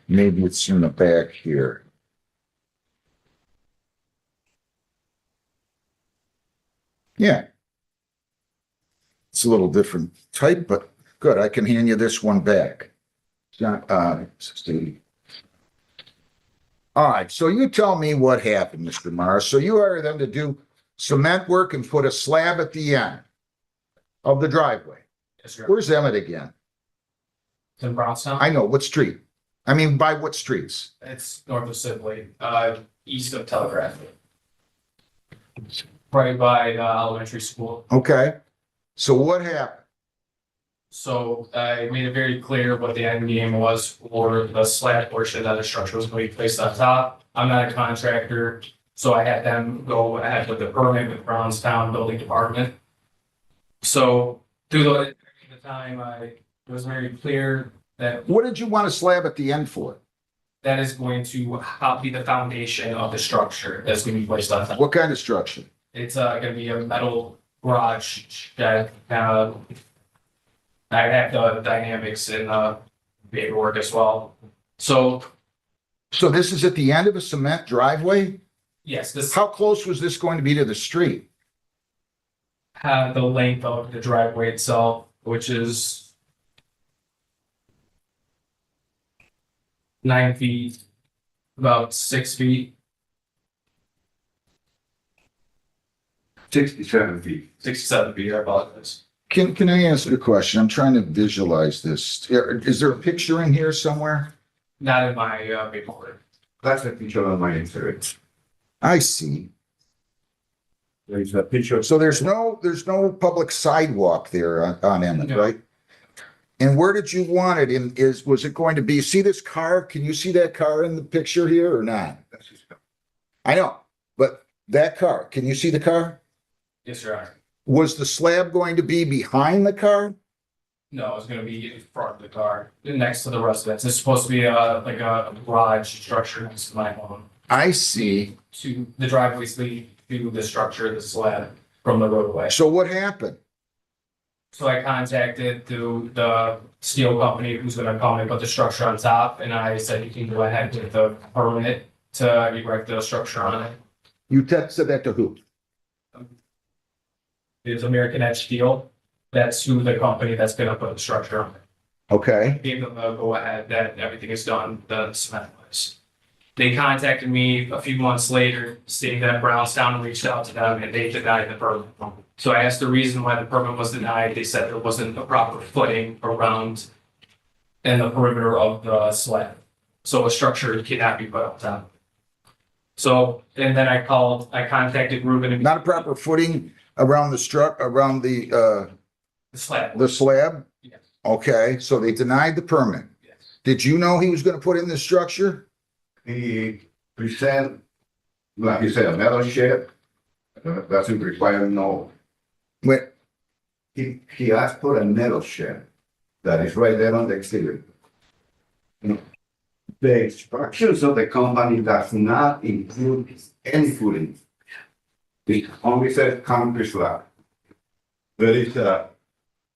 Maybe it's in the back here. Yeah. It's a little different type, but good. I can hand you this one back. Steve. All right, so you tell me what happened, Mr. Morris. So you hired them to do cement work and put a slab at the end of the driveway. Yes, sir. Where's Emmett again? It's in Brownstown. I know, what street? I mean, by what streets? It's north of Sibley, east of Telegraph. Right by the elementary school. Okay, so what happened? So I made it very clear what the end game was for the slab portion that the structure was going to be placed on top. I'm not a contractor, so I had them go ahead with the permit with Brownstown Building Department. So through the time, it was very clear that What did you want a slab at the end for? that is going to be the foundation of the structure that's going to be placed on top. What kind of structure? It's going to be a metal garage shed. I have the dynamics in paperwork as well. So So this is at the end of a cement driveway? yes, this How close was this going to be to the street? the length of the driveway itself, which is 9 feet, about 6 feet, 67 feet. 67 feet, I apologize. Can I ask a question? I'm trying to visualize this. Is there a picture in here somewhere? Not in my paperwork. That's a picture of my exhibit. I see. There's a picture. So there's no public sidewalk there on Emmett, No. right? And where did you want it in? Was it going to be, see this car? Can you see that car in the picture here or not? I know, but that car, can you see the car? Yes, Your Honor. Was the slab going to be behind the car? No, it's gonna be in front of the car, next to the residence. It's supposed to be like a garage structure next to my home. I see. To the driveways lead to the structure, the slab from the roadway. So what happened? So I contacted the steel company who's gonna come and put the structure on top, and I said you can go ahead with the permit to erect the structure on it. You said that to who? It's American Edge Steel. That's who the company that's gonna put the structure on it. Okay. Gave them a go ahead that everything is done, the cement was. They contacted me a few months later, stating that Brownstown reached out to them and they denied the permit. So I asked the reason why the permit was denied. They said there wasn't a proper footing around and the perimeter of the slab. So a structure cannot be put up top. So, and then I contacted Ruben. And Not a proper footing around the slab. The slab? Yes. Okay, so they denied the permit. Yes. Did you know he was gonna put in the structure? He present, like you said, a metal shed. Doesn't require no. Wait, He asked for a metal shed that is right there on the exhibit. You know, the instructions of the company does not include any footing. It only says concrete slab. There is a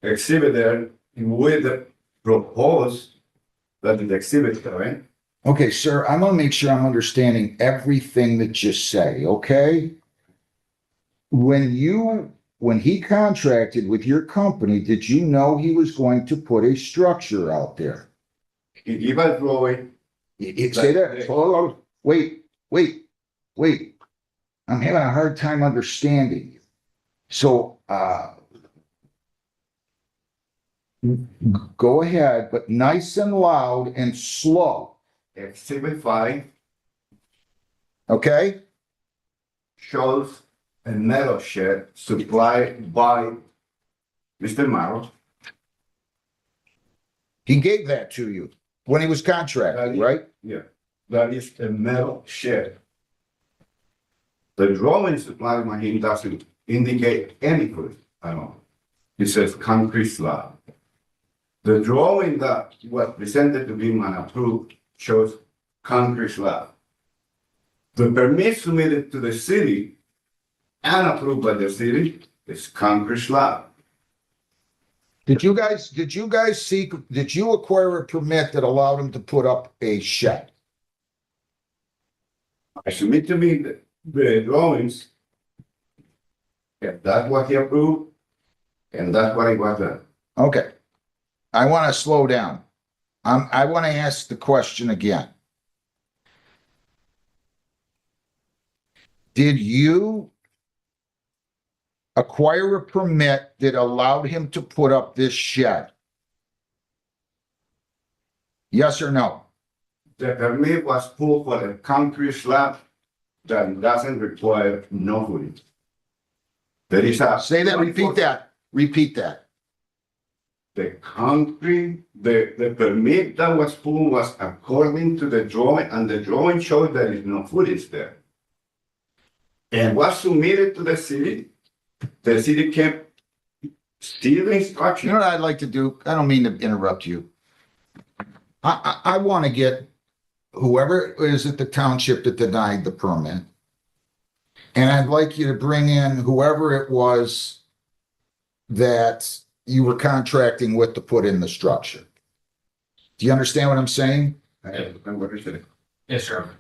exhibit there with the proposed that the exhibit, right? okay, sir, I'm gonna make sure I'm understanding everything that you say, okay? When he contracted with your company, did you know he was going to put a structure out there? He gave a drawing. Say that, hold on, wait. I'm having a hard time understanding you. So, go ahead, but nice and loud and slow, Exhibit 5 okay? shows a metal shed supplied by Mr. Morrow. He gave that to you when he was contracted, right? Yeah, that is a metal shed. The drawing supplied by him doesn't indicate anything at all. It says concrete slab. The drawing that was presented to him and approved shows concrete slab. The permit submitted to the city and approved by the city is concrete slab. Did you guys did you acquire a permit that allowed him to put up a shed? I submit to me the drawings. Yeah, that's what he approved, and that's what I was done. Okay. I want to slow down. I want to ask the question again. Did you acquire a permit that allowed him to put up this shed? Yes or no? The permit was pulled for a concrete slab that doesn't require no footing. There is a. Say that, repeat that. The concrete, the permit that was pulled was according to the drawing, and the drawing showed there is no footage there. And was submitted to the city kept still the instruction. You know what I'd like to do? I don't mean to interrupt you. I want to get whoever is at the township that denied the permit. And I'd like you to bring in whoever it was that you were contracting with to put in the structure. Do you understand what I'm saying? Yes, sir.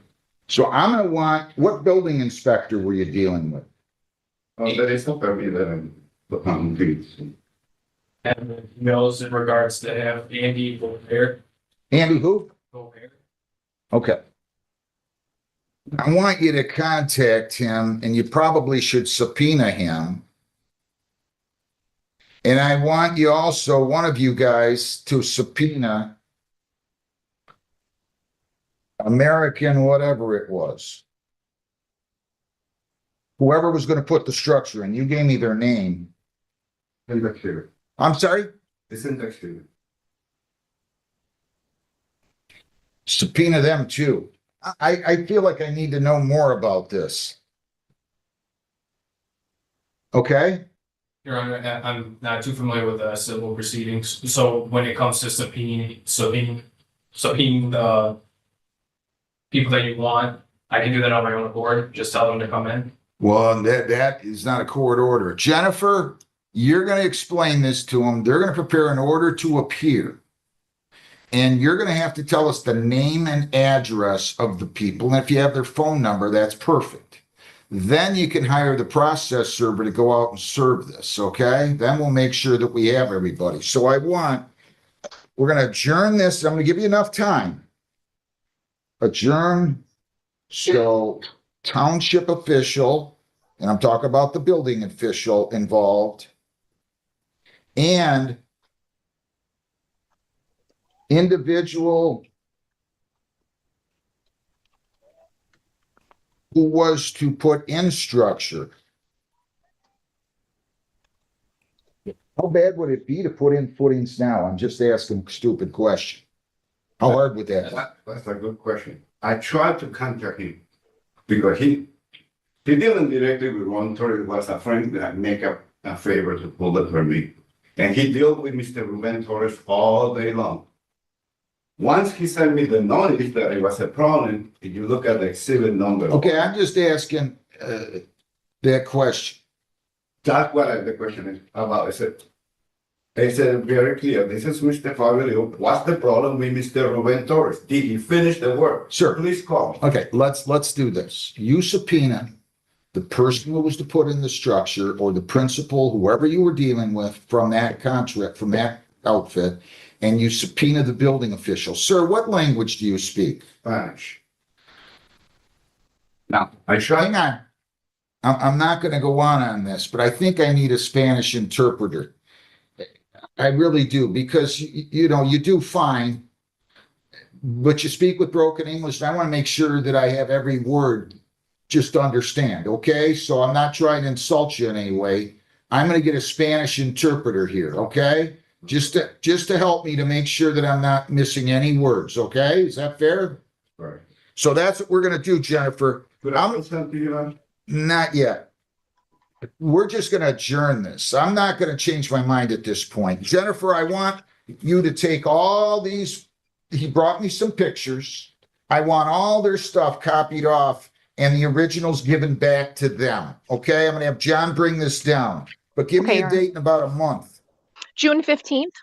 So I'm gonna want, what building inspector were you dealing with? There is no permit there. And emails in regards to have Andy Gobert. Andy who? Gobert. Okay. I want you to contact him, and you probably should subpoena him. And I want you also, one of you guys, to subpoena American, whatever it was. Whoever was going to put the structure in, you gave me their name. I'm sorry? It's index here. Subpoena them too. I feel like I need to know more about this. Okay? Your Honor, I'm not too familiar with civil proceedings, so when it comes to subpoenaing the people that you want, I can do that on my own accord, just tell them to come in. Well, that is not a court order. Jennifer, you're going to explain this to them. They're going to prepare an order to appear. And you're going to have to tell us the name and address of the people. And if you have their phone number, that's perfect. Then you can hire the process server to go out and serve this, okay? Then we'll make sure that we have everybody. So we're going to adjourn this. I'm going to give you enough time. Adjourn. So township official, and I'm talking about the building official involved, and individual who was to put in structure. How bad would it be to put in footings now? I'm just asking a stupid question. How hard would that be? That's a good question. I tried to contact him because he didn't directly with Ron Torres. It was a friend that make a favor to pull it for me. And he dealt with Mr. Ruben Torres all day long. Once he sent me the notice that it was a problem, if you look at the exhibit number. Okay, I'm just asking that question. That's what the question is about. I said very clear, this is Mr. Fabio. What's the problem with Mr. Ruben Torres? Did he finish the work? Sure. Please call. Okay, let's do this. You subpoena the person who was to put in the structure or the principal, whoever you were dealing with from that contract, from that outfit, and you subpoena the building official. Sir, what language do you speak? Spanish. Now, Hang on. I'm not going to go on this, but I think I need a Spanish interpreter. I really do, because you do fine, but you speak with broken English. And I want to make sure that I have every word just to understand. Okay, so I'm not trying to insult you in any way. I'm going to get a Spanish interpreter here. Okay, just to help me to make sure that I'm not missing any words. Okay, is that fair? Right. So that's what we're going to do, Jennifer. Could I present to you now? Not yet. We're just going to adjourn this. I'm not going to change my mind at this point. Jennifer, I want you to take all these. He brought me some pictures. I want all their stuff copied off and the originals given back to them. Okay, I'm going to have John bring this down. But give me a date in about a month. June 15th.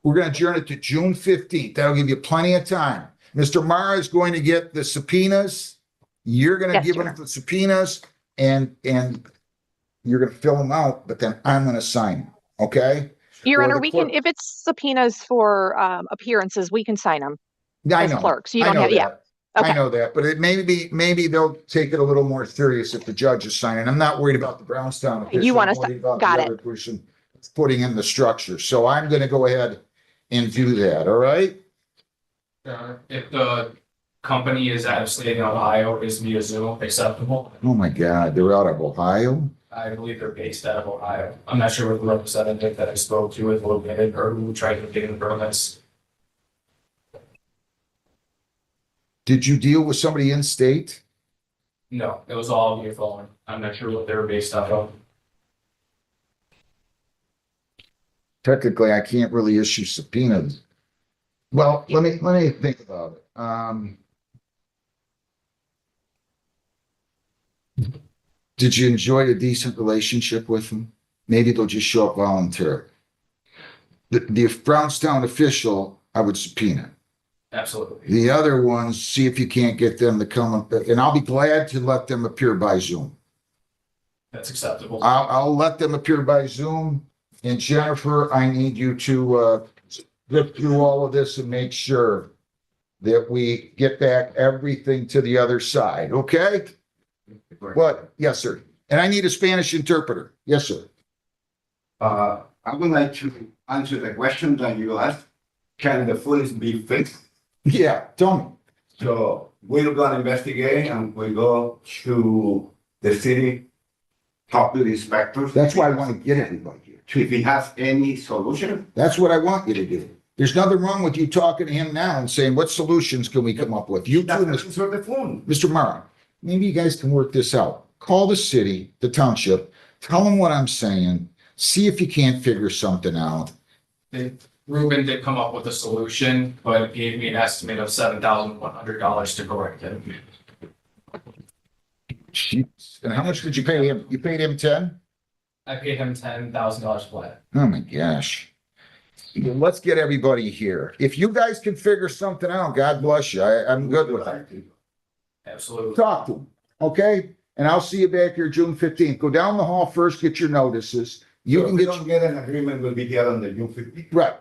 We're going to adjourn it to June 15th. That'll give you plenty of time. Mr. Mara is going to get the subpoenas. You're going to give him the subpoenas, and you're going to fill them out, but then I'm going to sign them. Okay? Your Honor, we can, if it's subpoenas for appearances, we can sign them. I as know. clerks. You don't have, yeah. Okay. I know that, but it maybe they'll take it a little more serious if the judge is signing. I'm not worried about the Brownstown official. You want I'm to worried about got the it. other person putting in the structure. So I'm going to go ahead and do that. All right. If the company is out of state in Ohio, is via Zoom acceptable? Oh my God, they're out of Ohio. I believe they're based out of Ohio. I'm not sure what the representative that I spoke to is located or who tried to get in permits. Did you deal with somebody in state? No, it was all via phone. I'm not sure what they were based out of. Technically, I can't really issue subpoenas. Well, let me think about it. Did you enjoy a decent relationship with them? Maybe they'll just show up voluntarily. The Brownstown official, I would subpoena. Absolutely. The other ones, see if you can't get them to come up, and I'll be glad to let them appear by Zoom. That's acceptable. I'll let them appear by Zoom. And Jennifer, I need you to look through all of this and make sure that we get back everything to the other side, okay? What? Yes, sir. And I need a Spanish interpreter. Yes, sir. I would like to answer the question that you asked. Can the footage be fixed? Yeah, tell me. So we're gonna investigate and we go to the city, talk to the inspectors. That's why I want to get everybody here. If he has any solution. That's what I want you to do. There's nothing wrong with you talking to him now and saying, what solutions can we come up with? You two, Answer the phone. Mr. Mara, maybe you guys can work this out. Call the city, the township, tell them what I'm saying, see if you can't figure something out. Ruben did come up with a solution, but gave me an estimate of $7,100 to correct it. Jeez. And how much did you pay him? You paid him 10? I paid him $10,000 flat. Oh my gosh. Let's get everybody here. If you guys can figure something out, God bless you. I'm good with that. Absolutely. Talk to them, okay? And I'll see you back here June 15th. Go down the hall first, get your notices. You can we get, don't get an agreement, we'll be here on the June 15th. right.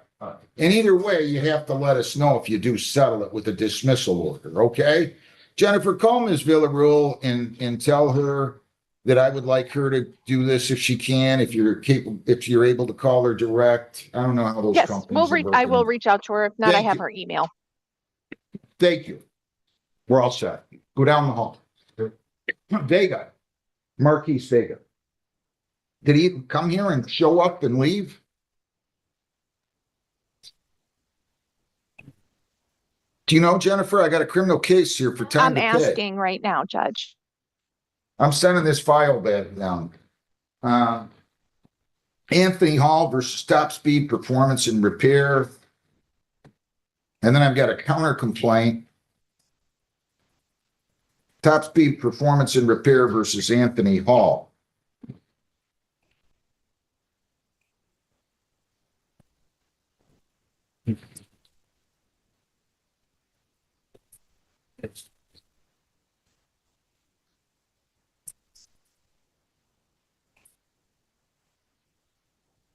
And either way, you have to let us know if you do settle it with a dismissal order, okay? Jennifer, call Ms. Villarreal and tell her that I would like her to do this if she can, if you're capable, if you're able to call her direct. I don't know how those Yes, companies are I will working. reach out to her. If not, I Thank have you. her email. Thank you. We're all set. Go down the hall. Vega, Marquise Vega. Did he come here and show up and leave? Do you know, Jennifer, I got a criminal case here for time I'm to pay. asking right now, Judge. I'm sending this file back down. Anthony Hall versus Top Speed Performance and Repair. And then I've got a counter complaint. Top Speed Performance and Repair versus Anthony Hall.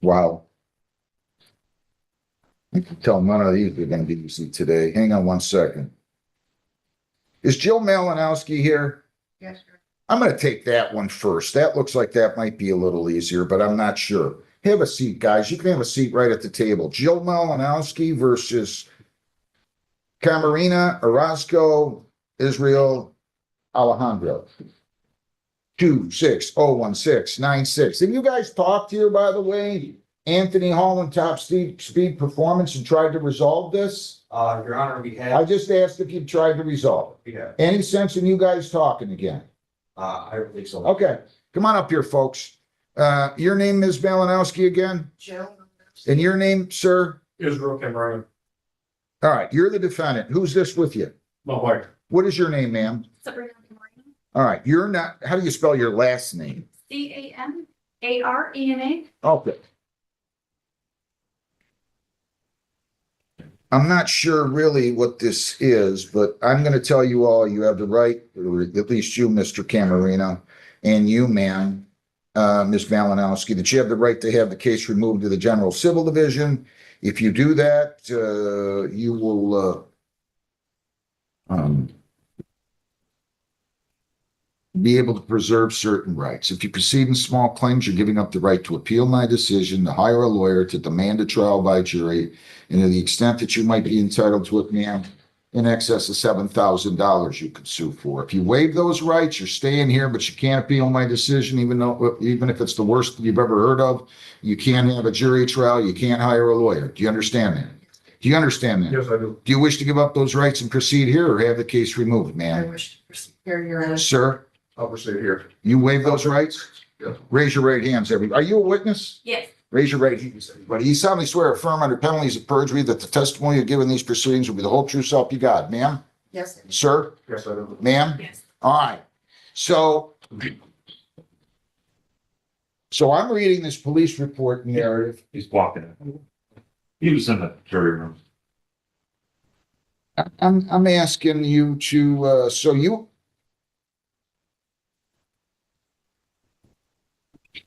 Wow. I can tell none of these are going to be easy today. Hang on one second. Is Jill Malinowski here? Yes, sir. I'm going to take that one first. That looks like that might be a little easier, but I'm not sure. Have a seat, guys. You can have a seat right at the table. Jill Malinowski versus Camarina Orozco Israel Alejandro. 2601696. Have you guys talked here, by the way? Anthony Hall and Top Speed Performance and tried to resolve this? Your Honor, we I have, just asked if you tried to resolve it. yeah, Any sense in you guys talking again? I don't think so. Okay, come on up here, folks. Your name, Ms. Malinowski, again? Jill. And your name, sir? Israel Cameron, All right, you're the defendant. Who's this with you? my wife. What is your name, ma'am? Sabrina Camarena. All right, you're not, how do you spell your last name? CAMARENA. Okay. I'm not sure really what this is, but I'm going to tell you all, you have the right, or at least you, Mr. Camarino, and you, ma'am, Ms. Malinowski, that you have the right to have the case removed to the General Civil Division. If you do that, you will be able to preserve certain rights. If you proceed in small claims, you're giving up the right to appeal my decision, to hire a lawyer, to demand a trial by jury, and to the extent that you might be entitled to it, ma'am, in excess of $7,000 you could sue for. If you waive those rights, you're staying here, but you can't appeal my decision, even if it's the worst you've ever heard of. You can't have a jury trial. You can't hire a lawyer. Do you understand that? Do you understand that? Yes, I do. Do you wish to give up those rights and proceed here or have the case removed, I ma'am? wish to proceed here, Your Honor. Sir, I'll proceed here. you waive those rights? Yes. Raise your right hands, everybody. Are you a witness? Yes. Raise your right hands, everybody. You solemnly swear affirm under penalties of perjury that the testimony you give in these proceedings will be the whole true self you got, ma'am? Yes, sir. Sir? Yes, I do. Ma'am? Yes. All right. So I'm reading this police report narrative. He's walking in. He was in the jury room. I'm asking you to,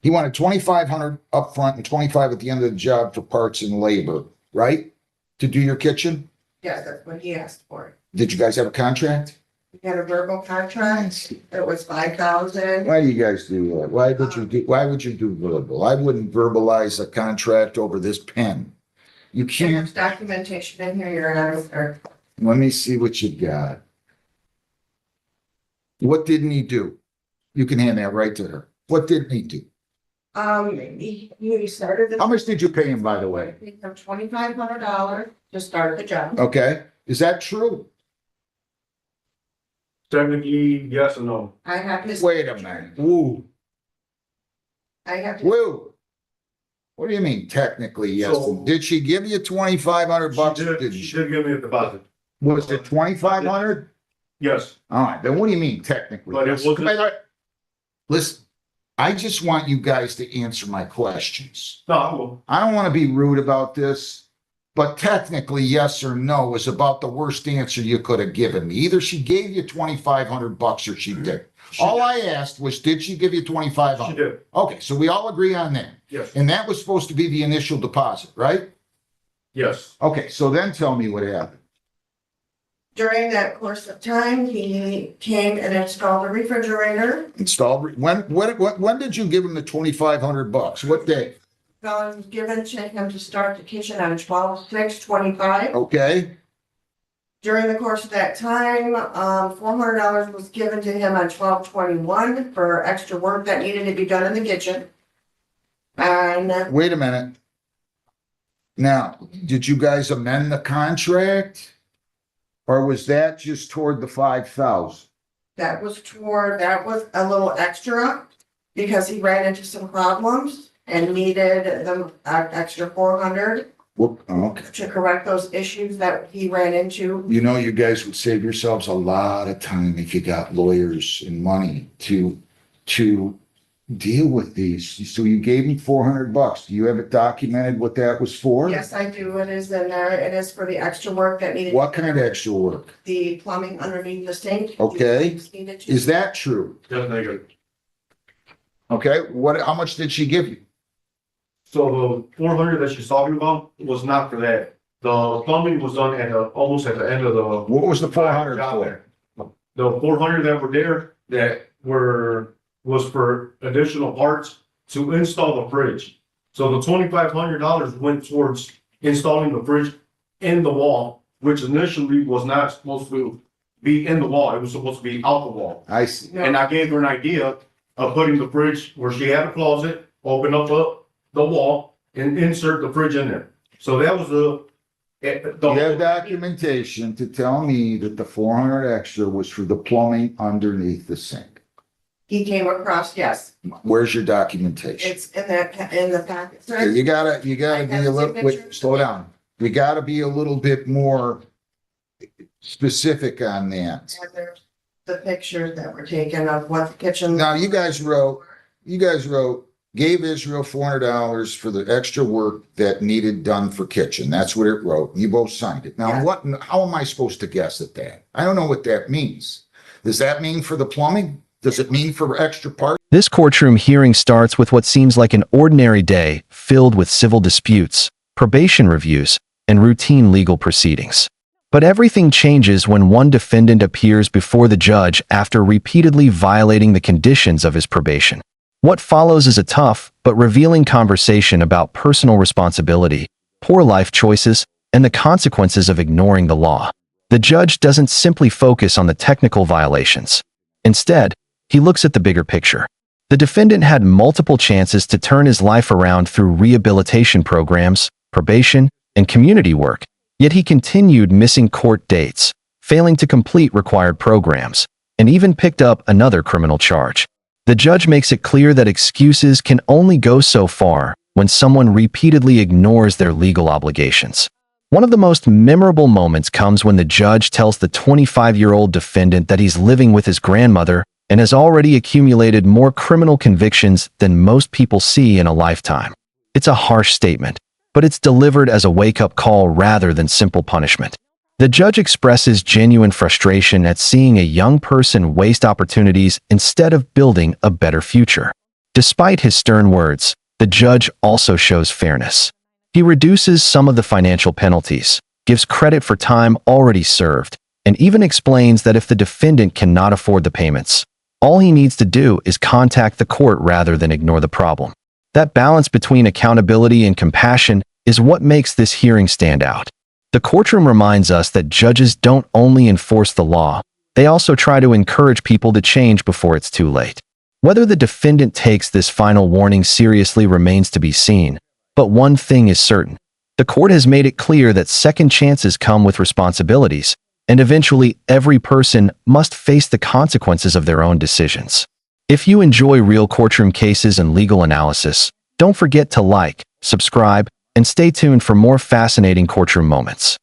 he wanted 2,500 up front and 25 at the end of the job for parts and labor, right? To do your kitchen? Yes, that's what he asked for. Did you guys have a contract? We had a verbal contract. It was 5,000. Why do you guys do that? Why would you do verbal? I wouldn't verbalize a contract over this pen. You can't. There's documentation in here, Your Honor. Let me see what you got. What didn't he do? You can hand that right to her. What didn't he do? He started. How much did you pay him, by the way? $2,500 to start the job. Okay, is that true? 70, yes and no. I have his. Wait a minute. Woo, I have. woo. What do you mean technically, yes? So- Did she give you $2,500 or didn't She she? did give me a deposit. Was it 2,500? Yes, All right, then what do you mean technically? But it wasn't- Listen, I just want you guys to answer my questions. no, I will. I don't want to be rude about this, but technically, yes or no is about the worst answer you could have given me. Either she gave you $2,500 or she did. All I asked was, did she give you She 2,500? did, Okay, so we all agree on that. yes, And that was supposed to be the initial deposit, right? yes. Okay, so then tell me what happened. During that course of time, he came and installed a refrigerator. When did you give him the $2,500? What day? Was given to him to start the kitchen on 12/6/25. Okay, During the course of that time, $400 was given to him on 12/21 for extra work that needed to be done in the kitchen. And wait a minute. Now, did you guys amend the contract? Or was that just toward the 5,000? that was a little extra because he ran into some problems and needed the extra 400 Well, okay. to correct those issues that he ran into. You know, you guys would save yourselves a lot of time if you got lawyers and money to deal with these. So you gave him $400. Do you have it documented what that was for? Yes, I do. It is in there. It is for the extra work that needed. What kind of extra work? The plumbing underneath the sink. Okay. Needed to- Is that true? Yes, negative. Okay, how much did she give you? So the 400 that she's talking about was not for that. The plumbing was done almost at the end of the. What was the 400 job for? there. The 400 that were there was for additional parts to install the fridge. So the $2,500 went towards installing the fridge in the wall, which initially was not supposed to be in the wall. It was supposed to be out the wall. I see. And I gave her an idea of putting the fridge where she had a closet, open up the wall and insert the fridge in there. So that was You have documentation to tell me that the 400 extra was for the plumbing underneath the sink. He came across, yes. Where's your documentation? It's in the packet. Okay, sir. You gotta be I a have little, signature. wait, slow down. You gotta be a little bit more specific on that. And there's the pictures that were taken of what the kitchen. Now, you guys wrote, gave Israel $400 for the extra work that needed done for kitchen. That's what it wrote. You both signed it. Now, Yeah. how am I supposed to guess at that? I don't know what that means. Does that mean for the plumbing? Does it mean for extra parts? This courtroom hearing starts with what seems like an ordinary day filled with civil disputes, probation reviews, and routine legal proceedings. But everything changes when one defendant appears before the judge after repeatedly violating the conditions of his probation. What follows is a tough but revealing conversation about personal responsibility, poor life choices, and the consequences of ignoring the law. The judge doesn't simply focus on the technical violations. Instead, he looks at the bigger picture. The defendant had multiple chances to turn his life around through rehabilitation programs, probation, and community work, yet he continued missing court dates, failing to complete required programs, and even picked up another criminal charge. The judge makes it clear that excuses can only go so far when someone repeatedly ignores their legal obligations. One of the most memorable moments comes when the judge tells the 25-year-old defendant that he's living with his grandmother and has already accumulated more criminal convictions than most people see in a lifetime. It's a harsh statement, but it's delivered as a wake-up call rather than simple punishment. The judge expresses genuine frustration at seeing a young person waste opportunities instead of building a better future. Despite his stern words, the judge also shows fairness. He reduces some of the financial penalties, gives credit for time already served, and even explains that if the defendant cannot afford the payments, all he needs to do is contact the court rather than ignore the problem. That balance between accountability and compassion is what makes this hearing stand out. The courtroom reminds us that judges don't only enforce the law, they also try to encourage people to change before it's too late. Whether the defendant takes this final warning seriously remains to be seen, but one thing is certain. The court has made it clear that second chances come with responsibilities, and eventually every person must face the consequences of their own decisions. If you enjoy real courtroom cases and legal analysis, don't forget to like, subscribe, and stay tuned for more fascinating courtroom moments.